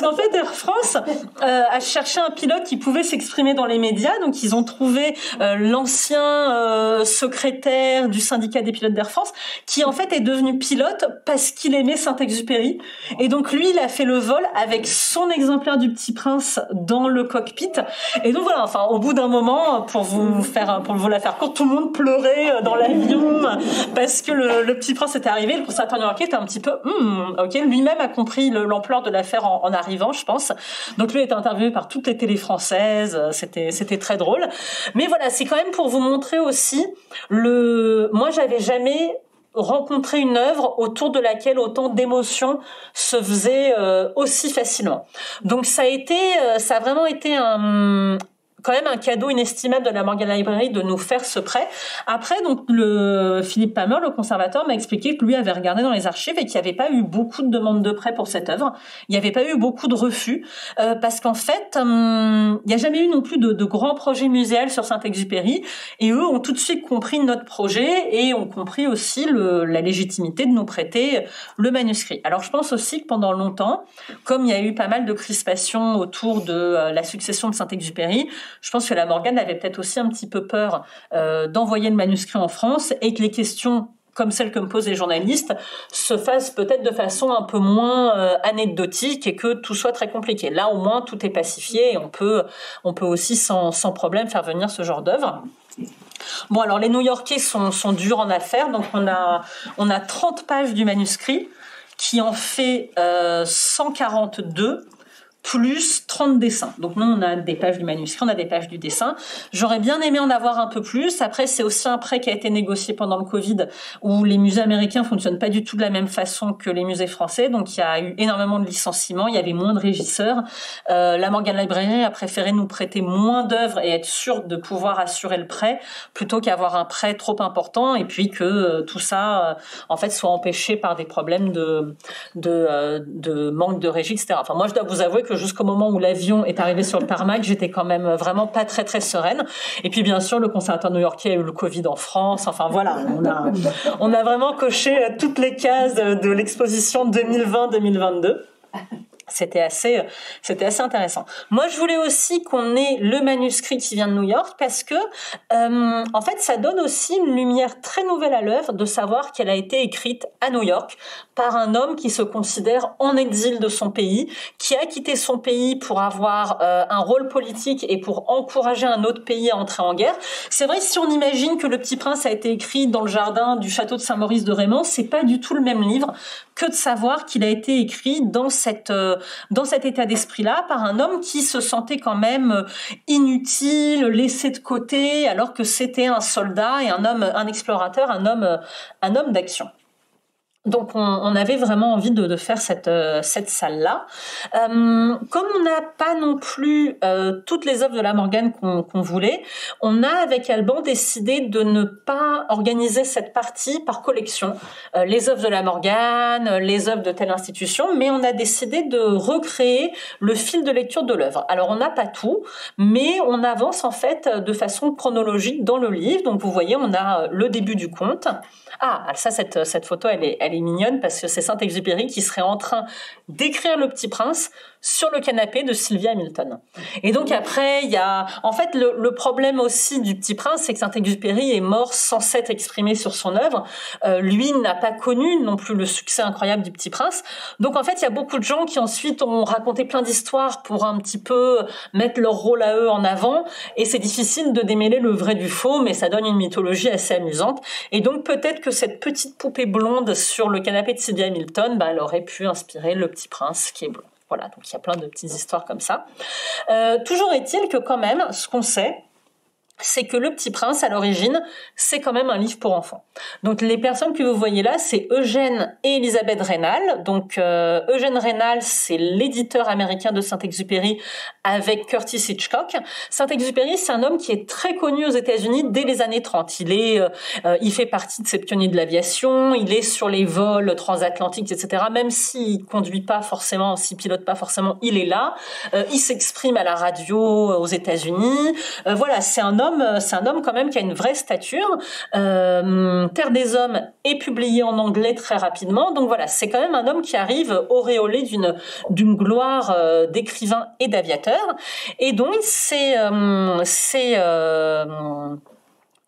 [SPEAKER 3] qu'en fait, Air France a cherché un pilote qui pouvait s'exprimer dans les médias. Donc ils ont trouvé l'ancien secrétaire du syndicat des pilotes d'Air France, qui en fait est devenu pilote parce qu'il aimait Saint-Exupéry. Et donc lui, il a fait le vol avec son exemplaire du Petit Prince dans le cockpit. Et donc voilà, au bout d'un moment, pour vous la faire courte, tout le monde pleurait dans l'avion parce que le Petit Prince était arrivé. Le conservateur new-yorkais était un petit peu ok, lui-même a compris l'ampleur de l'affaire en arrivant, je pense. Donc lui a été interviewé par toutes les télés françaises, c'était très drôle. Mais voilà, c'est quand même pour vous montrer aussi moi j'avais jamais rencontrer une œuvre autour de laquelle autant d'émotions se faisaient aussi facilement. Donc ça a vraiment été quand même un cadeau inestimable de la Morgan Library de nous faire ce prêt. Après, donc, Philippe Palmer, le conservateur, m'a expliqué que lui avait regardé dans les archives et qu'il n'y avait pas eu beaucoup de demandes de prêt pour cette œuvre. Il n'y avait pas eu beaucoup de refus, parce qu'en fait, il n'y a jamais eu non plus de grands projets muséals sur Saint-Exupéry, et eux ont tout de suite compris notre projet et ont compris aussi la légitimité de nous prêter le manuscrit. Alors, je pense aussi que pendant longtemps, comme il y a eu pas mal de crispations autour de la succession de Saint-Exupéry, je pense que la Morgan avait peut-être aussi un petit peu peur d'envoyer le manuscrit en France et que les questions comme celles que me posent les journalistes se fassent peut-être de façon un peu moins anecdotique et que tout soit très compliqué. Là, au moins, tout est pacifié et on peut aussi sans problème faire venir ce genre d'œuvre. Bon, alors les New-Yorkais sont durs en affaires, donc on a 30 pages du manuscrit qui en fait 142 plus 30 dessins. Donc nous, on a des pages du manuscrit, on a des pages du dessin. J'aurais bien aimé en avoir un peu plus. Après, c'est aussi un prêt qui a été négocié pendant le Covid, où les musées américains fonctionnent pas du tout de la même façon que les musées français. Donc il y a eu énormément de licenciements, il y avait moins de régisseurs. La Morgan Library a préféré nous prêter moins d'œuvres et être sûr de pouvoir assurer le prêt, plutôt qu'avoir un prêt trop important et puis que tout ça, en fait, soit empêché par des problèmes de manque de régie, etc. Enfin, moi, je dois vous avouer que jusqu'au moment où l'avion est arrivé sur le tarmac, j'étais quand même vraiment pas très très sereine. Et puis bien sûr, le conservatoire new-yorkais a eu le Covid en France. Enfin voilà, on a vraiment coché toutes les cases de l'exposition 2020-2022. C'était assez intéressant. Moi, je voulais aussi qu'on ait le manuscrit qui vient de New York parce que, en fait, ça donne aussi une lumière très nouvelle à l'œuvre de savoir qu'elle a été écrite à New York par un homme qui se considère en exil de son pays, qui a quitté son pays pour avoir un rôle politique et pour encourager un autre pays à entrer en guerre. C'est vrai, si on imagine que Le Petit Prince a été écrit dans le jardin du château de Saint-Maurice de Raymond, c'est pas du tout le même livre que de savoir qu'il a été écrit dans cet état d'esprit-là par un homme qui se sentait quand même inutile, laissé de côté, alors que c'était un soldat et un explorateur, un homme d'action. Donc on avait vraiment envie de faire cette salle-là. Comme on n'a pas non plus toutes les œuvres de la Morgan qu'on voulait, on a avec Alban décidé de ne pas organiser cette partie par collection. Les œuvres de la Morgan, les œuvres de telle institution, mais on a décidé de recréer le fil de lecture de l'œuvre. Alors on n'a pas tout, mais on avance en fait de façon chronologique dans le livre. Donc vous voyez, on a le début du conte. Ah, ça, cette photo, elle est mignonne parce que c'est Saint-Exupéry qui serait en train d'écrire Le Petit Prince sur le canapé de Sylvia Hamilton. Et donc après, il y a... En fait, le problème aussi du Petit Prince, c'est que Saint-Exupéry est mort sans s'être exprimé sur son œuvre. Lui n'a pas connu non plus le succès incroyable du Petit Prince. Donc en fait, il y a beaucoup de gens qui ensuite ont raconté plein d'histoires pour un petit peu mettre leur rôle à eux en avant. Et c'est difficile de démêler le vrai du faux, mais ça donne une mythologie assez amusante. Et donc peut-être que cette petite poupée blonde sur le canapé de Sylvia Hamilton, elle aurait pu inspirer Le Petit Prince qui est blond. Voilà, donc il y a plein de petites histoires comme ça. Toujours est-il que quand même, ce qu'on sait, c'est que Le Petit Prince, à l'origine, c'est quand même un livre pour enfants. Donc les personnes que vous voyez là, c'est Eugène et Elisabeth Raynal. Donc Eugène Raynal, c'est l'éditeur américain de Saint-Exupéry avec Curtis Hitchcock. Saint-Exupéry, c'est un homme qui est très connu aux États-Unis dès les années 30. Il fait partie de ces pionniers de l'aviation, il est sur les vols transatlantiques, etc. Même s'il conduit pas forcément, s'il pilote pas forcément, il est là. Il s'exprime à la radio aux États-Unis. Voilà, c'est un homme quand même qui a une vraie stature. Terre des Hommes est publié en anglais très rapidement. Donc voilà, c'est quand même un homme qui arrive auréolé d'une gloire d'écrivain et d'aviateur. Et donc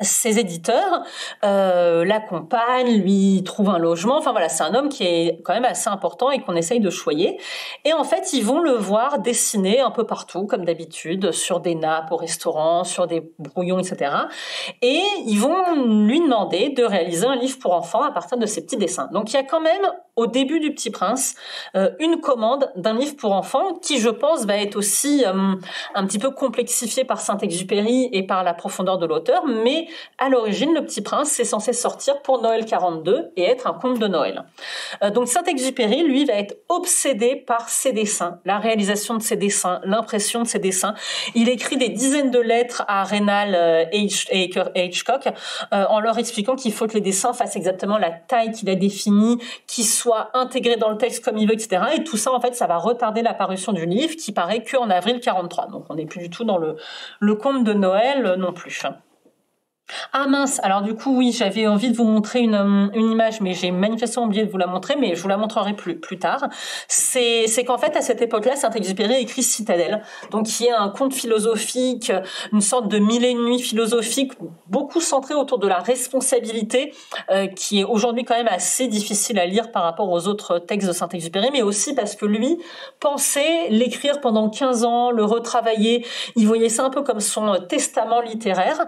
[SPEAKER 3] ses éditeurs l'accompagnent, lui trouvent un logement. Enfin voilà, c'est un homme qui est quand même assez important et qu'on essaye de choyer. Et en fait, ils vont le voir dessiner un peu partout, comme d'habitude, sur des nappes au restaurant, sur des brouillons, etc. Et ils vont lui demander de réaliser un livre pour enfants à partir de ces petits dessins. Donc il y a quand même, au début du Petit Prince, une commande d'un livre pour enfants qui, je pense, va être aussi un petit peu complexifié par Saint-Exupéry et par la profondeur de l'auteur, mais à l'origine, Le Petit Prince, c'est censé sortir pour Noël 42 et être un conte de Noël. Donc Saint-Exupéry, lui, va être obsédé par ses dessins, la réalisation de ses dessins, l'impression de ses dessins. Il écrit des dizaines de lettres à Raynal et Hitchcock en leur expliquant qu'il faut que les dessins fassent exactement la taille qu'il a définie, qu'ils soient intégrés dans le texte comme il veut, etc. Et tout ça, en fait, ça va retarder la parution du livre qui paraît qu'en avril 43. Donc on n'est plus du tout dans le conte de Noël non plus. Ah mince, alors du coup oui, j'avais envie de vous montrer une image, mais j'ai manifestement oublié de vous la montrer, mais je vous la montrerai plus tard. C'est qu'en fait à cette époque-là, Saint-Exupéry écrit Citadelle, donc qui est un conte philosophique, une sorte de mille et une nuits philosophique, beaucoup centré autour de la responsabilité, qui est aujourd'hui quand même assez difficile à lire par rapport aux autres textes de Saint-Exupéry, mais aussi parce que lui pensait l'écrire pendant 15 ans, le retravailler, il voyait ça un peu comme son testament littéraire.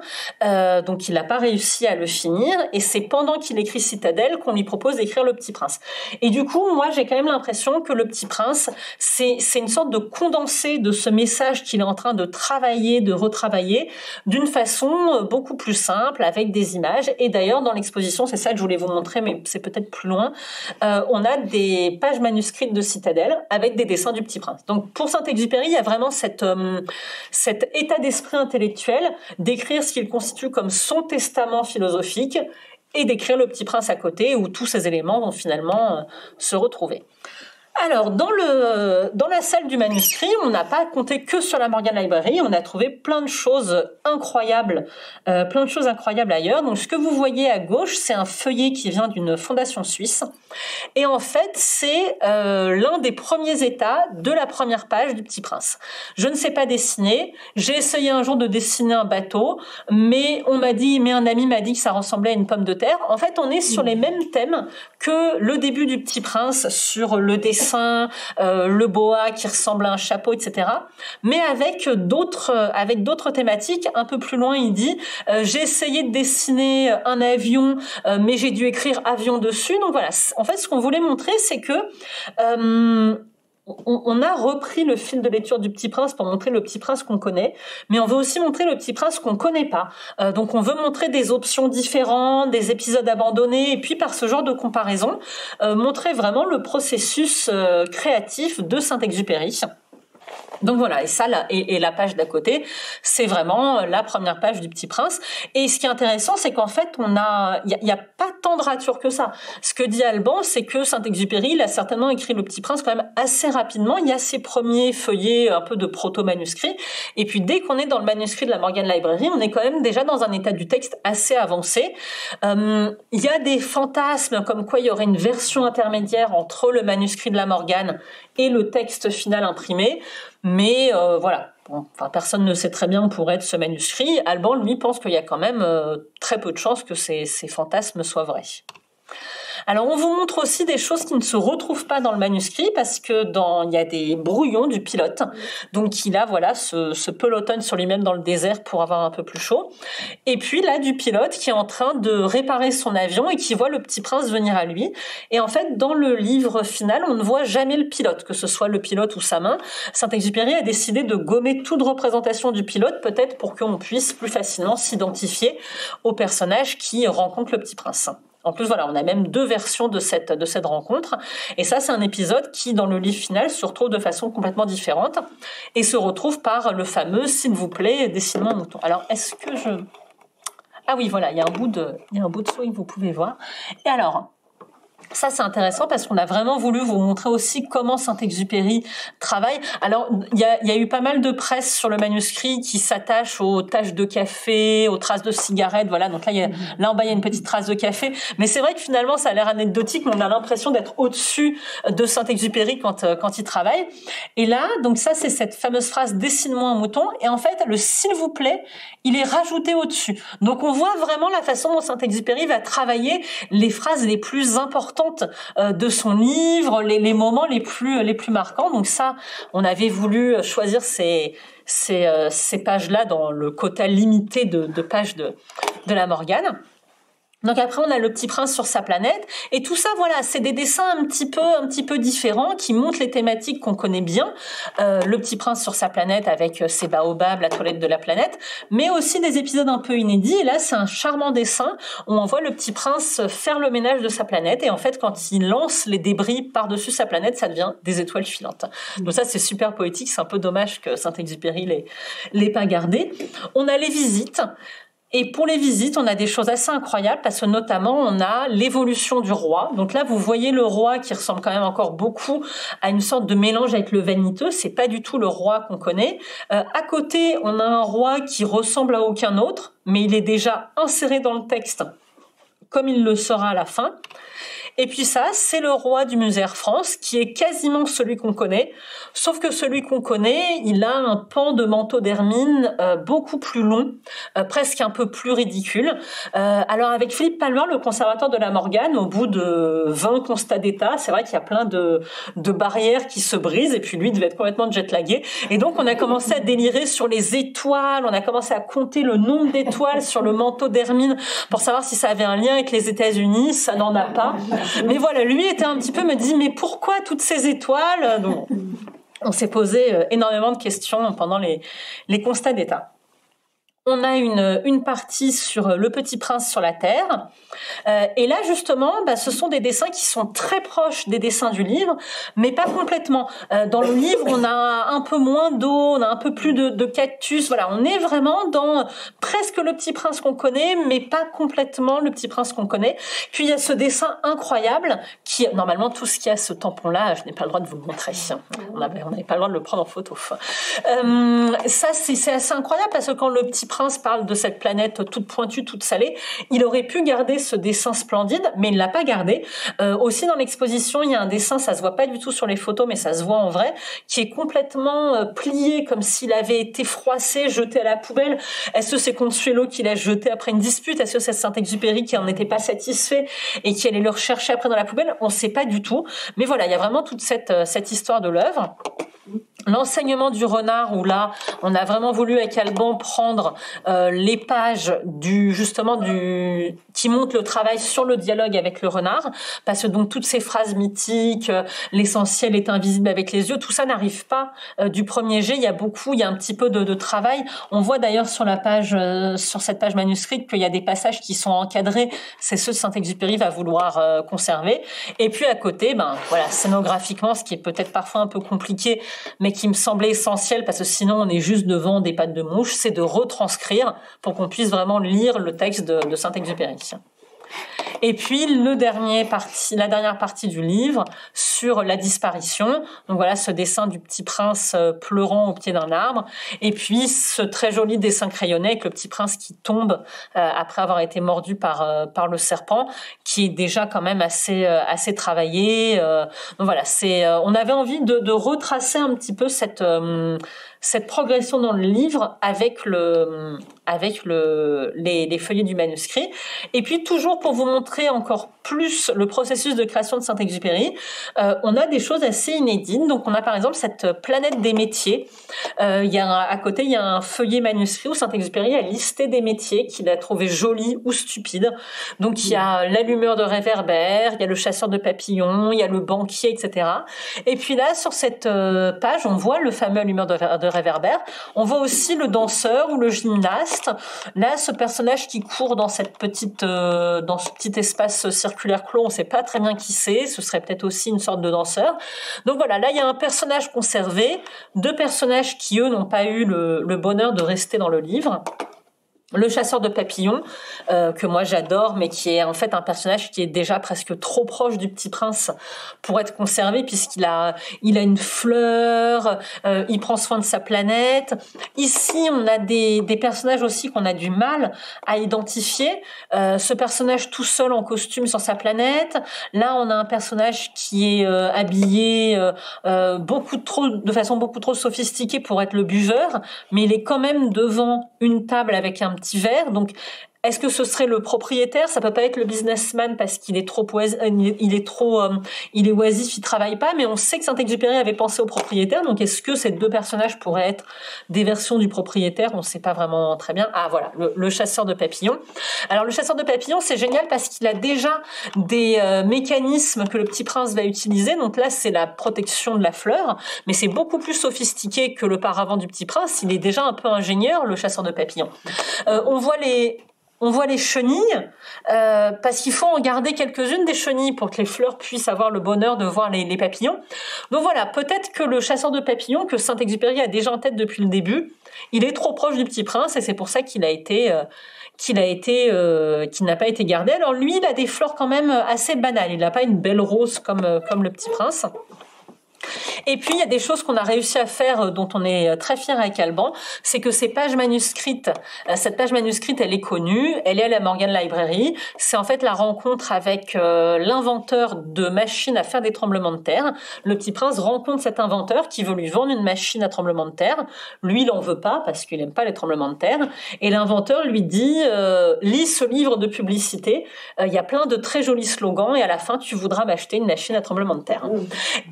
[SPEAKER 3] donc il n'a pas réussi à le finir, et c'est pendant qu'il écrit Citadelle qu'on lui propose d'écrire Le Petit Prince. Et du coup, moi, j'ai quand même l'impression que Le Petit Prince, c'est une sorte de condensé de ce message qu'il est en train de travailler, de retravailler, d'une façon beaucoup plus simple, avec des images. Et d'ailleurs, dans l'exposition, c'est ça que je voulais vous montrer, mais c'est peut-être plus loin, on a des pages manuscrites de Citadelle avec des dessins du Petit Prince. Donc, pour Saint-Exupéry, il y a vraiment cet état d'esprit intellectuel d'écrire ce qu'il constitue comme son testament philosophique et d'écrire Le Petit Prince à côté, où tous ces éléments vont finalement se retrouver. Alors, dans la salle du manuscrit, on n'a pas compté que sur la Morgan Library, on a trouvé plein de choses incroyables ailleurs. Donc, ce que vous voyez à gauche, c'est un feuillet qui vient d'une fondation suisse. Et en fait, c'est l'un des premiers états de la première page du Petit Prince. Je ne sais pas dessiner. J'ai essayé un jour de dessiner un bateau, mais un ami m'a dit que ça ressemblait à une pomme de terre. En fait, on est sur les mêmes thèmes que le début du Petit Prince, sur le dessin, le boa qui ressemble à un chapeau, etc. Mais avec d'autres thématiques. Un peu plus loin, il dit j'ai essayé de dessiner un avion, mais j'ai dû écrire avion dessus. Donc voilà. En fait, ce qu'on voulait montrer, c'est que on a repris le fil de lecture du Petit Prince pour montrer le Petit Prince qu'on connaît, mais on veut aussi montrer le Petit Prince qu'on connaît pas. Donc on veut montrer des options différentes, des épisodes abandonnés, et puis par ce genre de comparaison, montrer vraiment le processus créatif de Saint-Exupéry. Donc voilà, et ça, et la page d'à côté, c'est vraiment la première page du Petit Prince. Et ce qui est intéressant, c'est qu'en fait, il y a pas tant de ratures que ça. Ce que dit Alban, c'est que Saint-Exupéry, il a certainement écrit Le Petit Prince quand même assez rapidement. Il y a ses premiers feuillets, un peu de proto-manuscrit. Et puis, dès qu'on est dans le manuscrit de la Morgan Library, on est quand même déjà dans un état du texte assez avancé. Il y a des fantasmes comme quoi il y aurait une version intermédiaire entre le manuscrit de la Morgan et le texte final imprimé. Mais voilà, personne ne sait très bien où pourrait être ce manuscrit. Alban, lui, pense qu'il y a quand même très peu de chances que ces fantasmes soient vrais. Alors, on vous montre aussi des choses qui ne se retrouvent pas dans le manuscrit parce que il y a des brouillons du pilote. Donc, il a, ce peloton sur lui-même dans le désert pour avoir un peu plus chaud. Et puis, là, du pilote qui est en train de réparer son avion et qui voit le Petit Prince venir à lui. Et en fait, dans le livre final, on ne voit jamais le pilote, que ce soit le pilote ou sa main. Saint-Exupéry a décidé de gommer toute représentation du pilote, peut-être pour qu'on puisse plus facilement s'identifier au personnage qui rencontre le Petit Prince. En plus, voilà, on a même 2 versions de cette rencontre. Et ça, c'est un épisode qui, dans le livre final, se retrouve de façon complètement différente et se retrouve par le fameux « S'il vous plaît, dessine-moi un mouton ». Alors, est-ce que Ah oui, voilà, il y a un bout de souris que vous pouvez voir. Et alors, ça, c'est intéressant parce qu'on a vraiment voulu vous montrer aussi comment Saint-Exupéry travaille. Alors, il y a eu pas mal de presse sur le manuscrit qui s'attache aux taches de café, aux traces de cigarettes. Voilà, donc là en bas, il y a une petite trace de café. Mais c'est vrai que finalement, ça a l'air anecdotique, mais on a l'impression d'être au-dessus de Saint-Exupéry quand il travaille. Et là, donc ça, c'est cette fameuse phrase « Dessine-moi un mouton ». Et en fait, le « s'il vous plaît », il est rajouté au-dessus. Donc, on voit vraiment la façon dont Saint-Exupéry va travailler les phrases les plus importantes de son livre, les moments les plus marquants. Donc ça, on avait voulu choisir ces pages-là dans le quota limité de pages de la Morgane. Donc après, on a le Petit Prince sur sa planète. Et tout ça, voilà, c'est des dessins un petit peu différents qui montrent les thématiques qu'on connaît bien. Le Petit Prince sur sa planète avec ses baobabs, la toilette de la planète. Mais aussi des épisodes un peu inédits. Et là, c'est un charmant dessin où on voit le Petit Prince faire le ménage de sa planète. Et en fait, quand il lance les débris par-dessus sa planète, ça devient des étoiles filantes. Donc ça, c'est super poétique. C'est un peu dommage que Saint-Exupéry l'ait pas gardé. On a les visites. Et pour les visites, on a des choses assez incroyables parce que notamment, on a l'évolution du roi. Donc là, vous voyez le roi qui ressemble quand même encore beaucoup à une sorte de mélange avec le vaniteux. C'est pas du tout le roi qu'on connaît. À côté, on a un roi qui ressemble à aucun autre, mais il est déjà inséré dans le texte comme il le sera à la fin. Et puis ça, c'est le roi du musée Air France, qui est quasiment celui qu'on connaît, sauf que celui qu'on connaît, il a un pan de manteau d'hermine beaucoup plus long, presque un peu plus ridicule. Alors avec Philippe Palmer, le conservateur de la Morgane, au bout de 20 constats d'état, c'est vrai qu'il y a plein de barrières qui se brisent, et puis lui devait être complètement jet-lagué. Et donc on a commencé à délirer sur les étoiles, on a commencé à compter le nombre d'étoiles sur le manteau d'hermine pour savoir si ça avait un lien avec les États-Unis. Ça n'en a pas. Mais voilà, lui était un petit peu, me dit, mais pourquoi toutes ces étoiles? Donc, on s'est posé énormément de questions pendant les constats d'état. On a une partie sur le Petit Prince sur la Terre. Et là, justement, ce sont des dessins qui sont très proches des dessins du livre, mais pas complètement. Dans le livre, on a un peu moins d'eau, on a un peu plus de cactus. Voilà, on est vraiment dans presque le Petit Prince qu'on connaît, mais pas complètement le Petit Prince qu'on connaît. Puis il y a ce dessin incroyable qui, normalement, tout ce qui a ce tampon-là, je n'ai pas le droit de vous le montrer. On n'avait pas le droit de le prendre en photo. Ça, c'est assez incroyable parce que quand le Petit Prince parle de cette planète toute pointue, toute salée, il aurait pu garder ce dessin splendide, mais il l'a pas gardé. Aussi dans l'exposition, il y a un dessin, ça se voit pas du tout sur les photos, mais ça se voit en vrai, qui est complètement plié comme s'il avait été froissé, jeté à la poubelle. Est-ce que c'est Consuelo qui l'a jeté après une dispute? Est-ce que c'est Saint-Exupéry qui en était pas satisfait et qui allait le rechercher après dans la poubelle? On sait pas du tout. Mais voilà, il y a vraiment toute cette histoire de l'œuvre. L'enseignement du renard, où là, on a vraiment voulu avec Alban prendre les pages qui montrent le travail sur le dialogue avec le renard, parce que donc toutes ces phrases mythiques, l'essentiel est invisible avec les yeux, tout ça n'arrive pas du premier jet. Il y a un petit peu de travail. On voit d'ailleurs sur la page, sur cette page manuscrite, qu'il y a des passages qui sont encadrés. C'est ceux que Saint-Exupéry va vouloir conserver. Et puis à côté, voilà, scénographiquement, ce qui est peut-être parfois un peu compliqué, mais qui me semblait essentiel parce que sinon on est juste devant des pattes de mouche, c'est de retranscrire pour qu'on puisse vraiment lire le texte de Saint-Exupéry. Et puis la dernière partie du livre sur la disparition. Donc voilà, ce dessin du Petit Prince pleurant au pied d'un arbre. Et puis ce très joli dessin crayonné avec le Petit Prince qui tombe après avoir été mordu par le serpent, qui est déjà quand même assez travaillé. Donc voilà, on avait envie de retracer un petit peu cette progression dans le livre avec les feuillets du manuscrit. Et puis toujours pour vous montrer encore plus le processus de création de Saint-Exupéry, on a des choses assez inédites. Donc on a par exemple cette planète des métiers. À côté, il y a un feuillet manuscrit où Saint-Exupéry a listé des métiers qu'il a trouvés jolis ou stupides. Donc il y a l'allumeur de réverbère, il y a le chasseur de papillons, il y a le banquier, etc. Et puis là, sur cette page, on voit le fameux allumeur de réverbère. On voit aussi le danseur ou le gymnaste. Là, ce personnage qui court dans ce petit espace circulaire clos, on ne sait pas très bien qui c'est. Ce serait peut-être aussi une sorte de danseur. Donc voilà, là, il y a un personnage conservé, deux personnages qui, eux, n'ont pas eu le bonheur de rester dans le livre. Le chasseur de papillons, que moi j'adore, mais qui est en fait un personnage qui est déjà presque trop proche du Petit Prince pour être conservé, puisqu'il a une fleur, il prend soin de sa planète. Ici, on a des personnages aussi qu'on a du mal à identifier. Ce personnage tout seul en costume sur sa planète. Là, on a un personnage qui est habillé de façon beaucoup trop sophistiquée pour être le buveur, mais il est quand même devant une table avec un petit verre. Donc, est-ce que ce serait le propriétaire? Ça peut pas être le businessman parce qu'il est trop il est oisif, il travaille pas, mais on sait que Saint-Exupéry avait pensé au propriétaire. Donc, est-ce que ces deux personnages pourraient être des versions du propriétaire? On sait pas vraiment très bien. Ah, voilà, le chasseur de papillons. Alors, le chasseur de papillons, c'est génial parce qu'il a déjà des mécanismes que le Petit Prince va utiliser. Donc là, c'est la protection de la fleur, mais c'est beaucoup plus sophistiqué que le paravent du Petit Prince. Il est déjà un peu ingénieur, le chasseur de papillons. On voit les chenilles, parce qu'il faut en garder quelques-unes des chenilles pour que les fleurs puissent avoir le bonheur de voir les papillons. Donc voilà, peut-être que le chasseur de papillons, que Saint-Exupéry a déjà en tête depuis le début, il est trop proche du Petit Prince et c'est pour ça qu'il n'a pas été gardé. Alors lui, il a des fleurs quand même assez banales. Il n'a pas une belle rose comme le Petit Prince. Et puis il y a des choses qu'on a réussi à faire, dont on est très fiers avec Alban, c'est que cette page manuscrite, elle est connue, elle est à la Morgan Library. C'est en fait la rencontre avec l'inventeur de machines à faire des tremblements de terre. Le Petit Prince rencontre cet inventeur qui veut lui vendre une machine à tremblement de terre. Lui, il en veut pas parce qu'il aime pas les tremblements de terre. Et l'inventeur lui dit lis ce livre de publicité. Il y a plein de très jolis slogans et à la fin, tu voudras m'acheter une machine à tremblement de terre.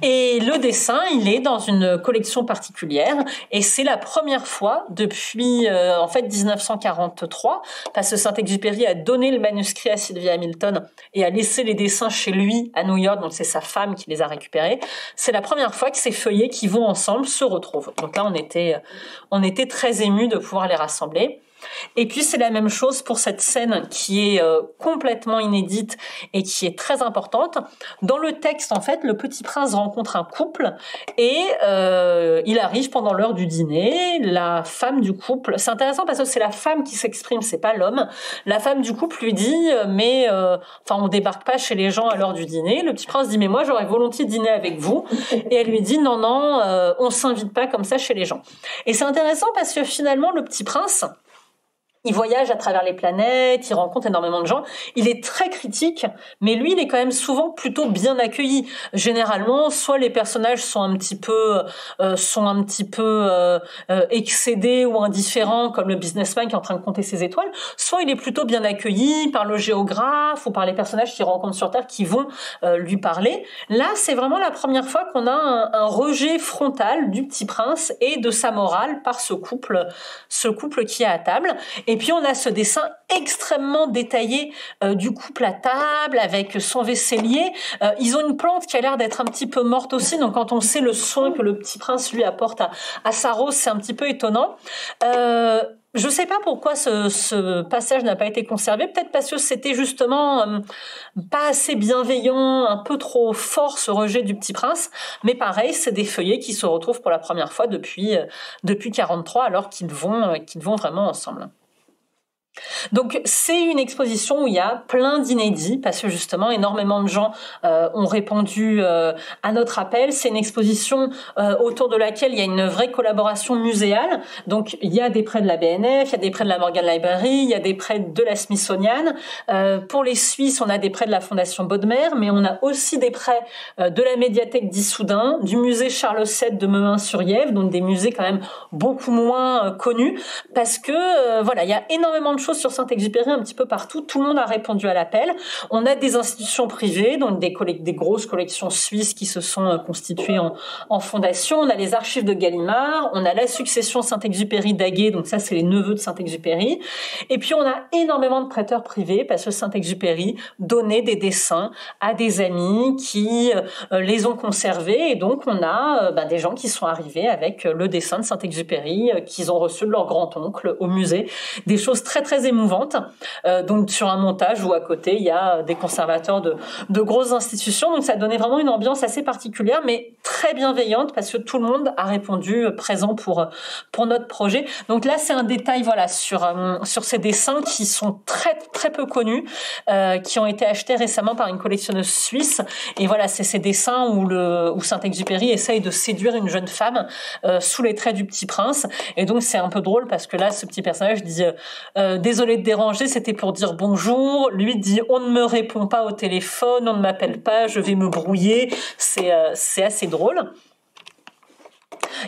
[SPEAKER 3] Et le dessin, il est dans une collection particulière et c'est la première fois depuis en fait 1943 parce que Saint-Exupéry a donné le manuscrit à Sylvia Hamilton et a laissé les dessins chez lui à New York, donc c'est sa femme qui les a récupérés. C'est la première fois que ces feuillets qui vont ensemble se retrouvent. Donc là, on était très émus de pouvoir les rassembler. Et puis c'est la même chose pour cette scène qui est complètement inédite et qui est très importante. Dans le texte, en fait, le Petit Prince rencontre un couple et il arrive pendant l'heure du dîner. La femme du couple, c'est intéressant parce que c'est la femme qui s'exprime, c'est pas l'homme. La femme du couple lui dit mais on débarque pas chez les gens à l'heure du dîner. Le Petit Prince dit mais moi j'aurais volontiers dîné avec vous. Et elle lui dit non, on s'invite pas comme ça chez les gens. Et c'est intéressant parce que finalement le Petit Prince, il voyage à travers les planètes, il rencontre énormément de gens. Il est très critique, mais lui, il est quand même souvent plutôt bien accueilli. Généralement, soit les personnages sont un petit peu excédés ou indifférents, comme le businessman qui est en train de compter ses étoiles, soit il est plutôt bien accueilli par le géographe ou par les personnages qu'il rencontre sur Terre qui vont lui parler. Là, c'est vraiment la première fois qu'on a un rejet frontal du Petit Prince et de sa morale par ce couple qui est à table. Et puis on a ce dessin extrêmement détaillé du couple à table avec son vaisselier. Ils ont une plante qui a l'air d'être un petit peu morte aussi, donc quand on sait le soin que le Petit Prince lui apporte à sa rose, c'est un petit peu étonnant. Je sais pas pourquoi ce passage n'a pas été conservé, peut-être parce que c'était justement pas assez bienveillant, un peu trop fort ce rejet du Petit Prince, mais pareil, c'est des feuillets qui se retrouvent pour la première fois depuis 43 alors qu'ils vont vraiment ensemble. Donc c'est une exposition où il y a plein d'inédits parce que justement énormément de gens ont répondu à notre appel. C'est une exposition autour de laquelle il y a une vraie collaboration muséale. Donc il y a des prêts de la BNF, il y a des prêts de la Morgan Library, il y a des prêts de la Smithsonian. Pour les Suisses, on a des prêts de la Fondation Bodmer, mais on a aussi des prêts de la médiathèque d'Issoudun, du musée Charles VII de Mehun-sur-Yèvre, donc des musées quand même beaucoup moins connus parce que il y a énormément de choses sur Saint-Exupéry un petit peu partout. Tout le monde a répondu à l'appel. On a des institutions privées, donc des grosses collections suisses qui se sont constituées en fondation. On a les archives de Gallimard. On a la succession Saint-Exupéry d'Aguet, donc ça c'est les neveux de Saint-Exupéry. Et puis on a énormément de prêteurs privés parce que Saint-Exupéry donnait des dessins à des amis qui les ont conservés. Et donc on a des gens qui sont arrivés avec le dessin de Saint-Exupéry qu'ils ont reçu de leur grand-oncle au musée. Des choses très très émouvante, donc sur un montage où à côté il y a des conservateurs de grosses institutions, donc ça donnait vraiment une ambiance assez particulière mais très bienveillante parce que tout le monde a répondu présent pour notre projet. Donc là c'est un détail sur ces dessins qui sont très très peu connus, qui ont été achetés récemment par une collectionneuse suisse et voilà c'est ces dessins où Saint-Exupéry essaye de séduire une jeune femme sous les traits du Petit Prince et donc c'est un peu drôle parce que là ce petit personnage dit désolé de déranger, c'était pour dire bonjour. Lui dit on ne me répond pas au téléphone, on ne m'appelle pas, je vais me brouiller. C'est assez drôle.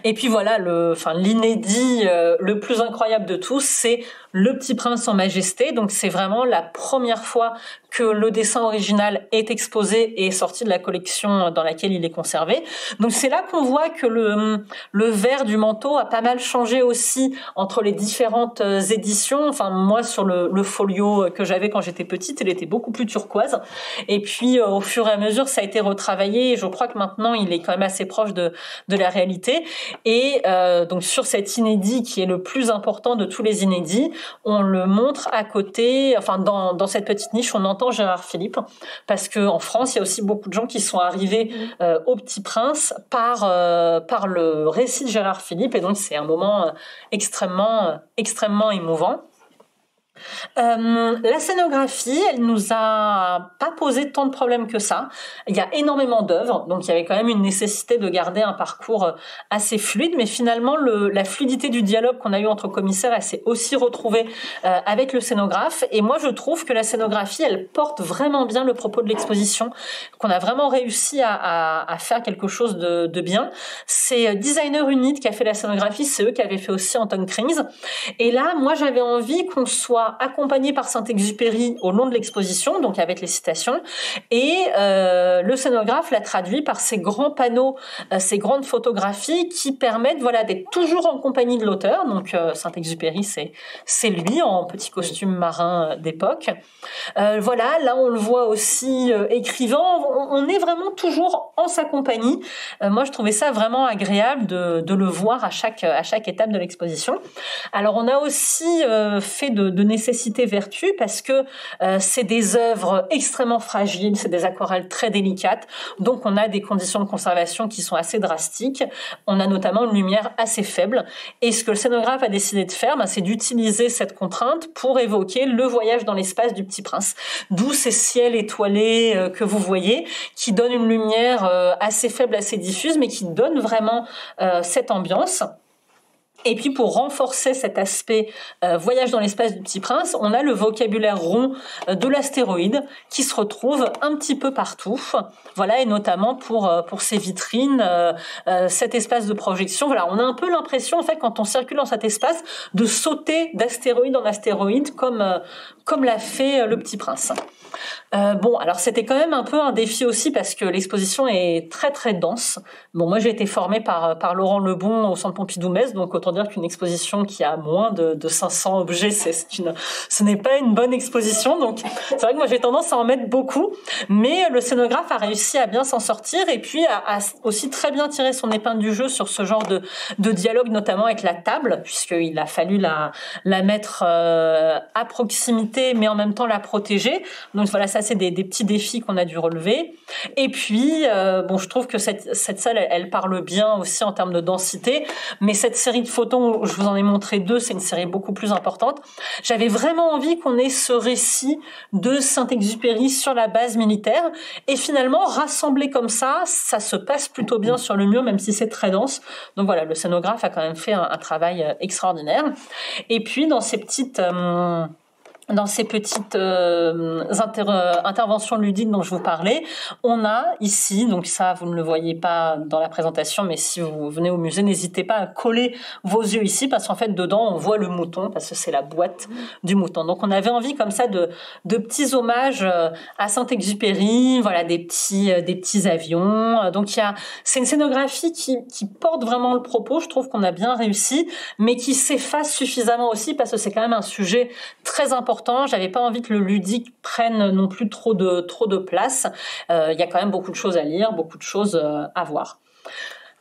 [SPEAKER 3] Et puis voilà, l'inédit le plus incroyable de tous, c'est le Petit Prince en majesté. Donc c'est vraiment la première fois que le dessin original est exposé et est sorti de la collection dans laquelle il est conservé. Donc c'est là qu'on voit que le vert du manteau a pas mal changé aussi entre les différentes éditions. Enfin moi sur le folio que j'avais quand j'étais petite, il était beaucoup plus turquoise. Et puis au fur et à mesure, ça a été retravaillé. Et je crois que maintenant il est quand même assez proche de la réalité. Et donc sur cet inédit qui est le plus important de tous les inédits, on le montre à côté, enfin dans cette petite niche, on entend Gérard Philipe, parce que en France, il y a aussi beaucoup de gens qui sont arrivés au Petit Prince par le récit de Gérard Philipe, et donc c'est un moment extrêmement émouvant. La scénographie, elle nous a pas posé tant de problèmes que ça. Il y a énormément d'œuvres, donc il y avait quand même une nécessité de garder un parcours assez fluide, mais finalement la fluidité du dialogue qu'on a eu entre commissaires, elle s'est aussi retrouvée avec le scénographe. Et moi, je trouve que la scénographie, elle porte vraiment bien le propos de l'exposition, qu'on a vraiment réussi à faire quelque chose de bien. C'est Designer Unit qui a fait la scénographie, c'est eux qui avaient fait aussi Anton Krings. Et là, moi, j'avais envie qu'on soit accompagné par Saint-Exupéry au long de l'exposition, donc avec les citations, et le scénographe l'a traduit par ces grands panneaux, ces grandes photographies qui permettent d'être toujours en compagnie de l'auteur. Donc Saint-Exupéry, c'est lui en petit costume marin d'époque. Là on le voit aussi écrivant, on est vraiment toujours en sa compagnie. Moi je trouvais ça vraiment agréable de le voir à chaque étape de l'exposition. Alors on a aussi fait de nécessité-vertu parce que c'est des œuvres extrêmement fragiles, c'est des aquarelles très délicates, donc on a des conditions de conservation qui sont assez drastiques. On a notamment une lumière assez faible, et ce que le scénographe a décidé de faire, c'est d'utiliser cette contrainte pour évoquer le voyage dans l'espace du Petit Prince, d'où ces ciels étoilés que vous voyez, qui donnent une lumière assez faible, assez diffuse, mais qui donnent vraiment cette ambiance. Et puis pour renforcer cet aspect voyage dans l'espace du Petit Prince, on a le vocabulaire rond de l'astéroïde qui se retrouve un petit peu partout. Voilà, et notamment pour ces vitrines, cet espace de projection. Voilà, on a un peu l'impression en fait quand on circule dans cet espace de sauter d'astéroïde en astéroïde comme l'a fait le Petit Prince. Alors c'était quand même un peu un défi aussi parce que l'exposition est très très dense. Moi j'ai été formée par Laurent Lebon au Centre Pompidou-Metz, donc autant dire qu'une exposition qui a moins de 500 objets, ce n'est pas une bonne exposition. Donc c'est vrai que moi j'ai tendance à en mettre beaucoup, mais le scénographe a réussi à bien s'en sortir et puis a aussi très bien tiré son épingle du jeu sur ce genre de dialogue, notamment avec la table, puisqu'il a fallu la mettre à proximité, mais en même temps la protéger. Donc voilà, ça c'est des petits défis qu'on a dû relever. Et puis, je trouve que cette salle, elle parle bien aussi en termes de densité, mais cette série de photos, je vous en ai montré 2, c'est une série beaucoup plus importante. J'avais vraiment envie qu'on ait ce récit de Saint-Exupéry sur la base militaire, et finalement, rassemblé comme ça se passe plutôt bien sur le mur, même si c'est très dense. Donc voilà, le scénographe a quand même fait un travail extraordinaire. Et puis, dans ces petites interventions ludiques dont je vous parlais, on a ici, donc ça vous ne le voyez pas dans la présentation, mais si vous venez au musée, n'hésitez pas à coller vos yeux ici, parce qu'en fait dedans on voit le mouton, parce que c'est la boîte du mouton. Donc on avait envie comme ça de petits hommages à Saint-Exupéry, voilà, des petits avions. Donc c'est une scénographie qui porte vraiment le propos, je trouve qu'on a bien réussi, mais qui s'efface suffisamment aussi, parce que c'est quand même un sujet très important. J'avais pas envie que le ludique prenne non plus trop de place. Il y a quand même beaucoup de choses à lire, beaucoup de choses à voir.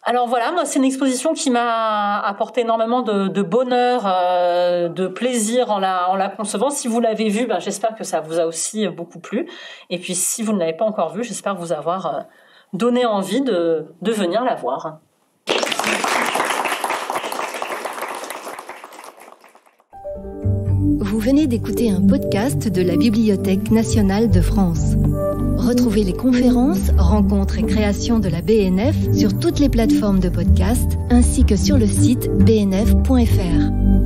[SPEAKER 3] Alors voilà, moi c'est une exposition qui m'a apporté énormément de bonheur, de plaisir en la concevant. Si vous l'avez vue, j'espère que ça vous a aussi beaucoup plu. Et puis si vous ne l'avez pas encore vue, j'espère vous avoir donné envie de venir la voir.
[SPEAKER 1] Vous venez d'écouter un podcast de la Bibliothèque nationale de France. Retrouvez les conférences, rencontres et créations de la BNF sur toutes les plateformes de podcast ainsi que sur le site bnf.fr.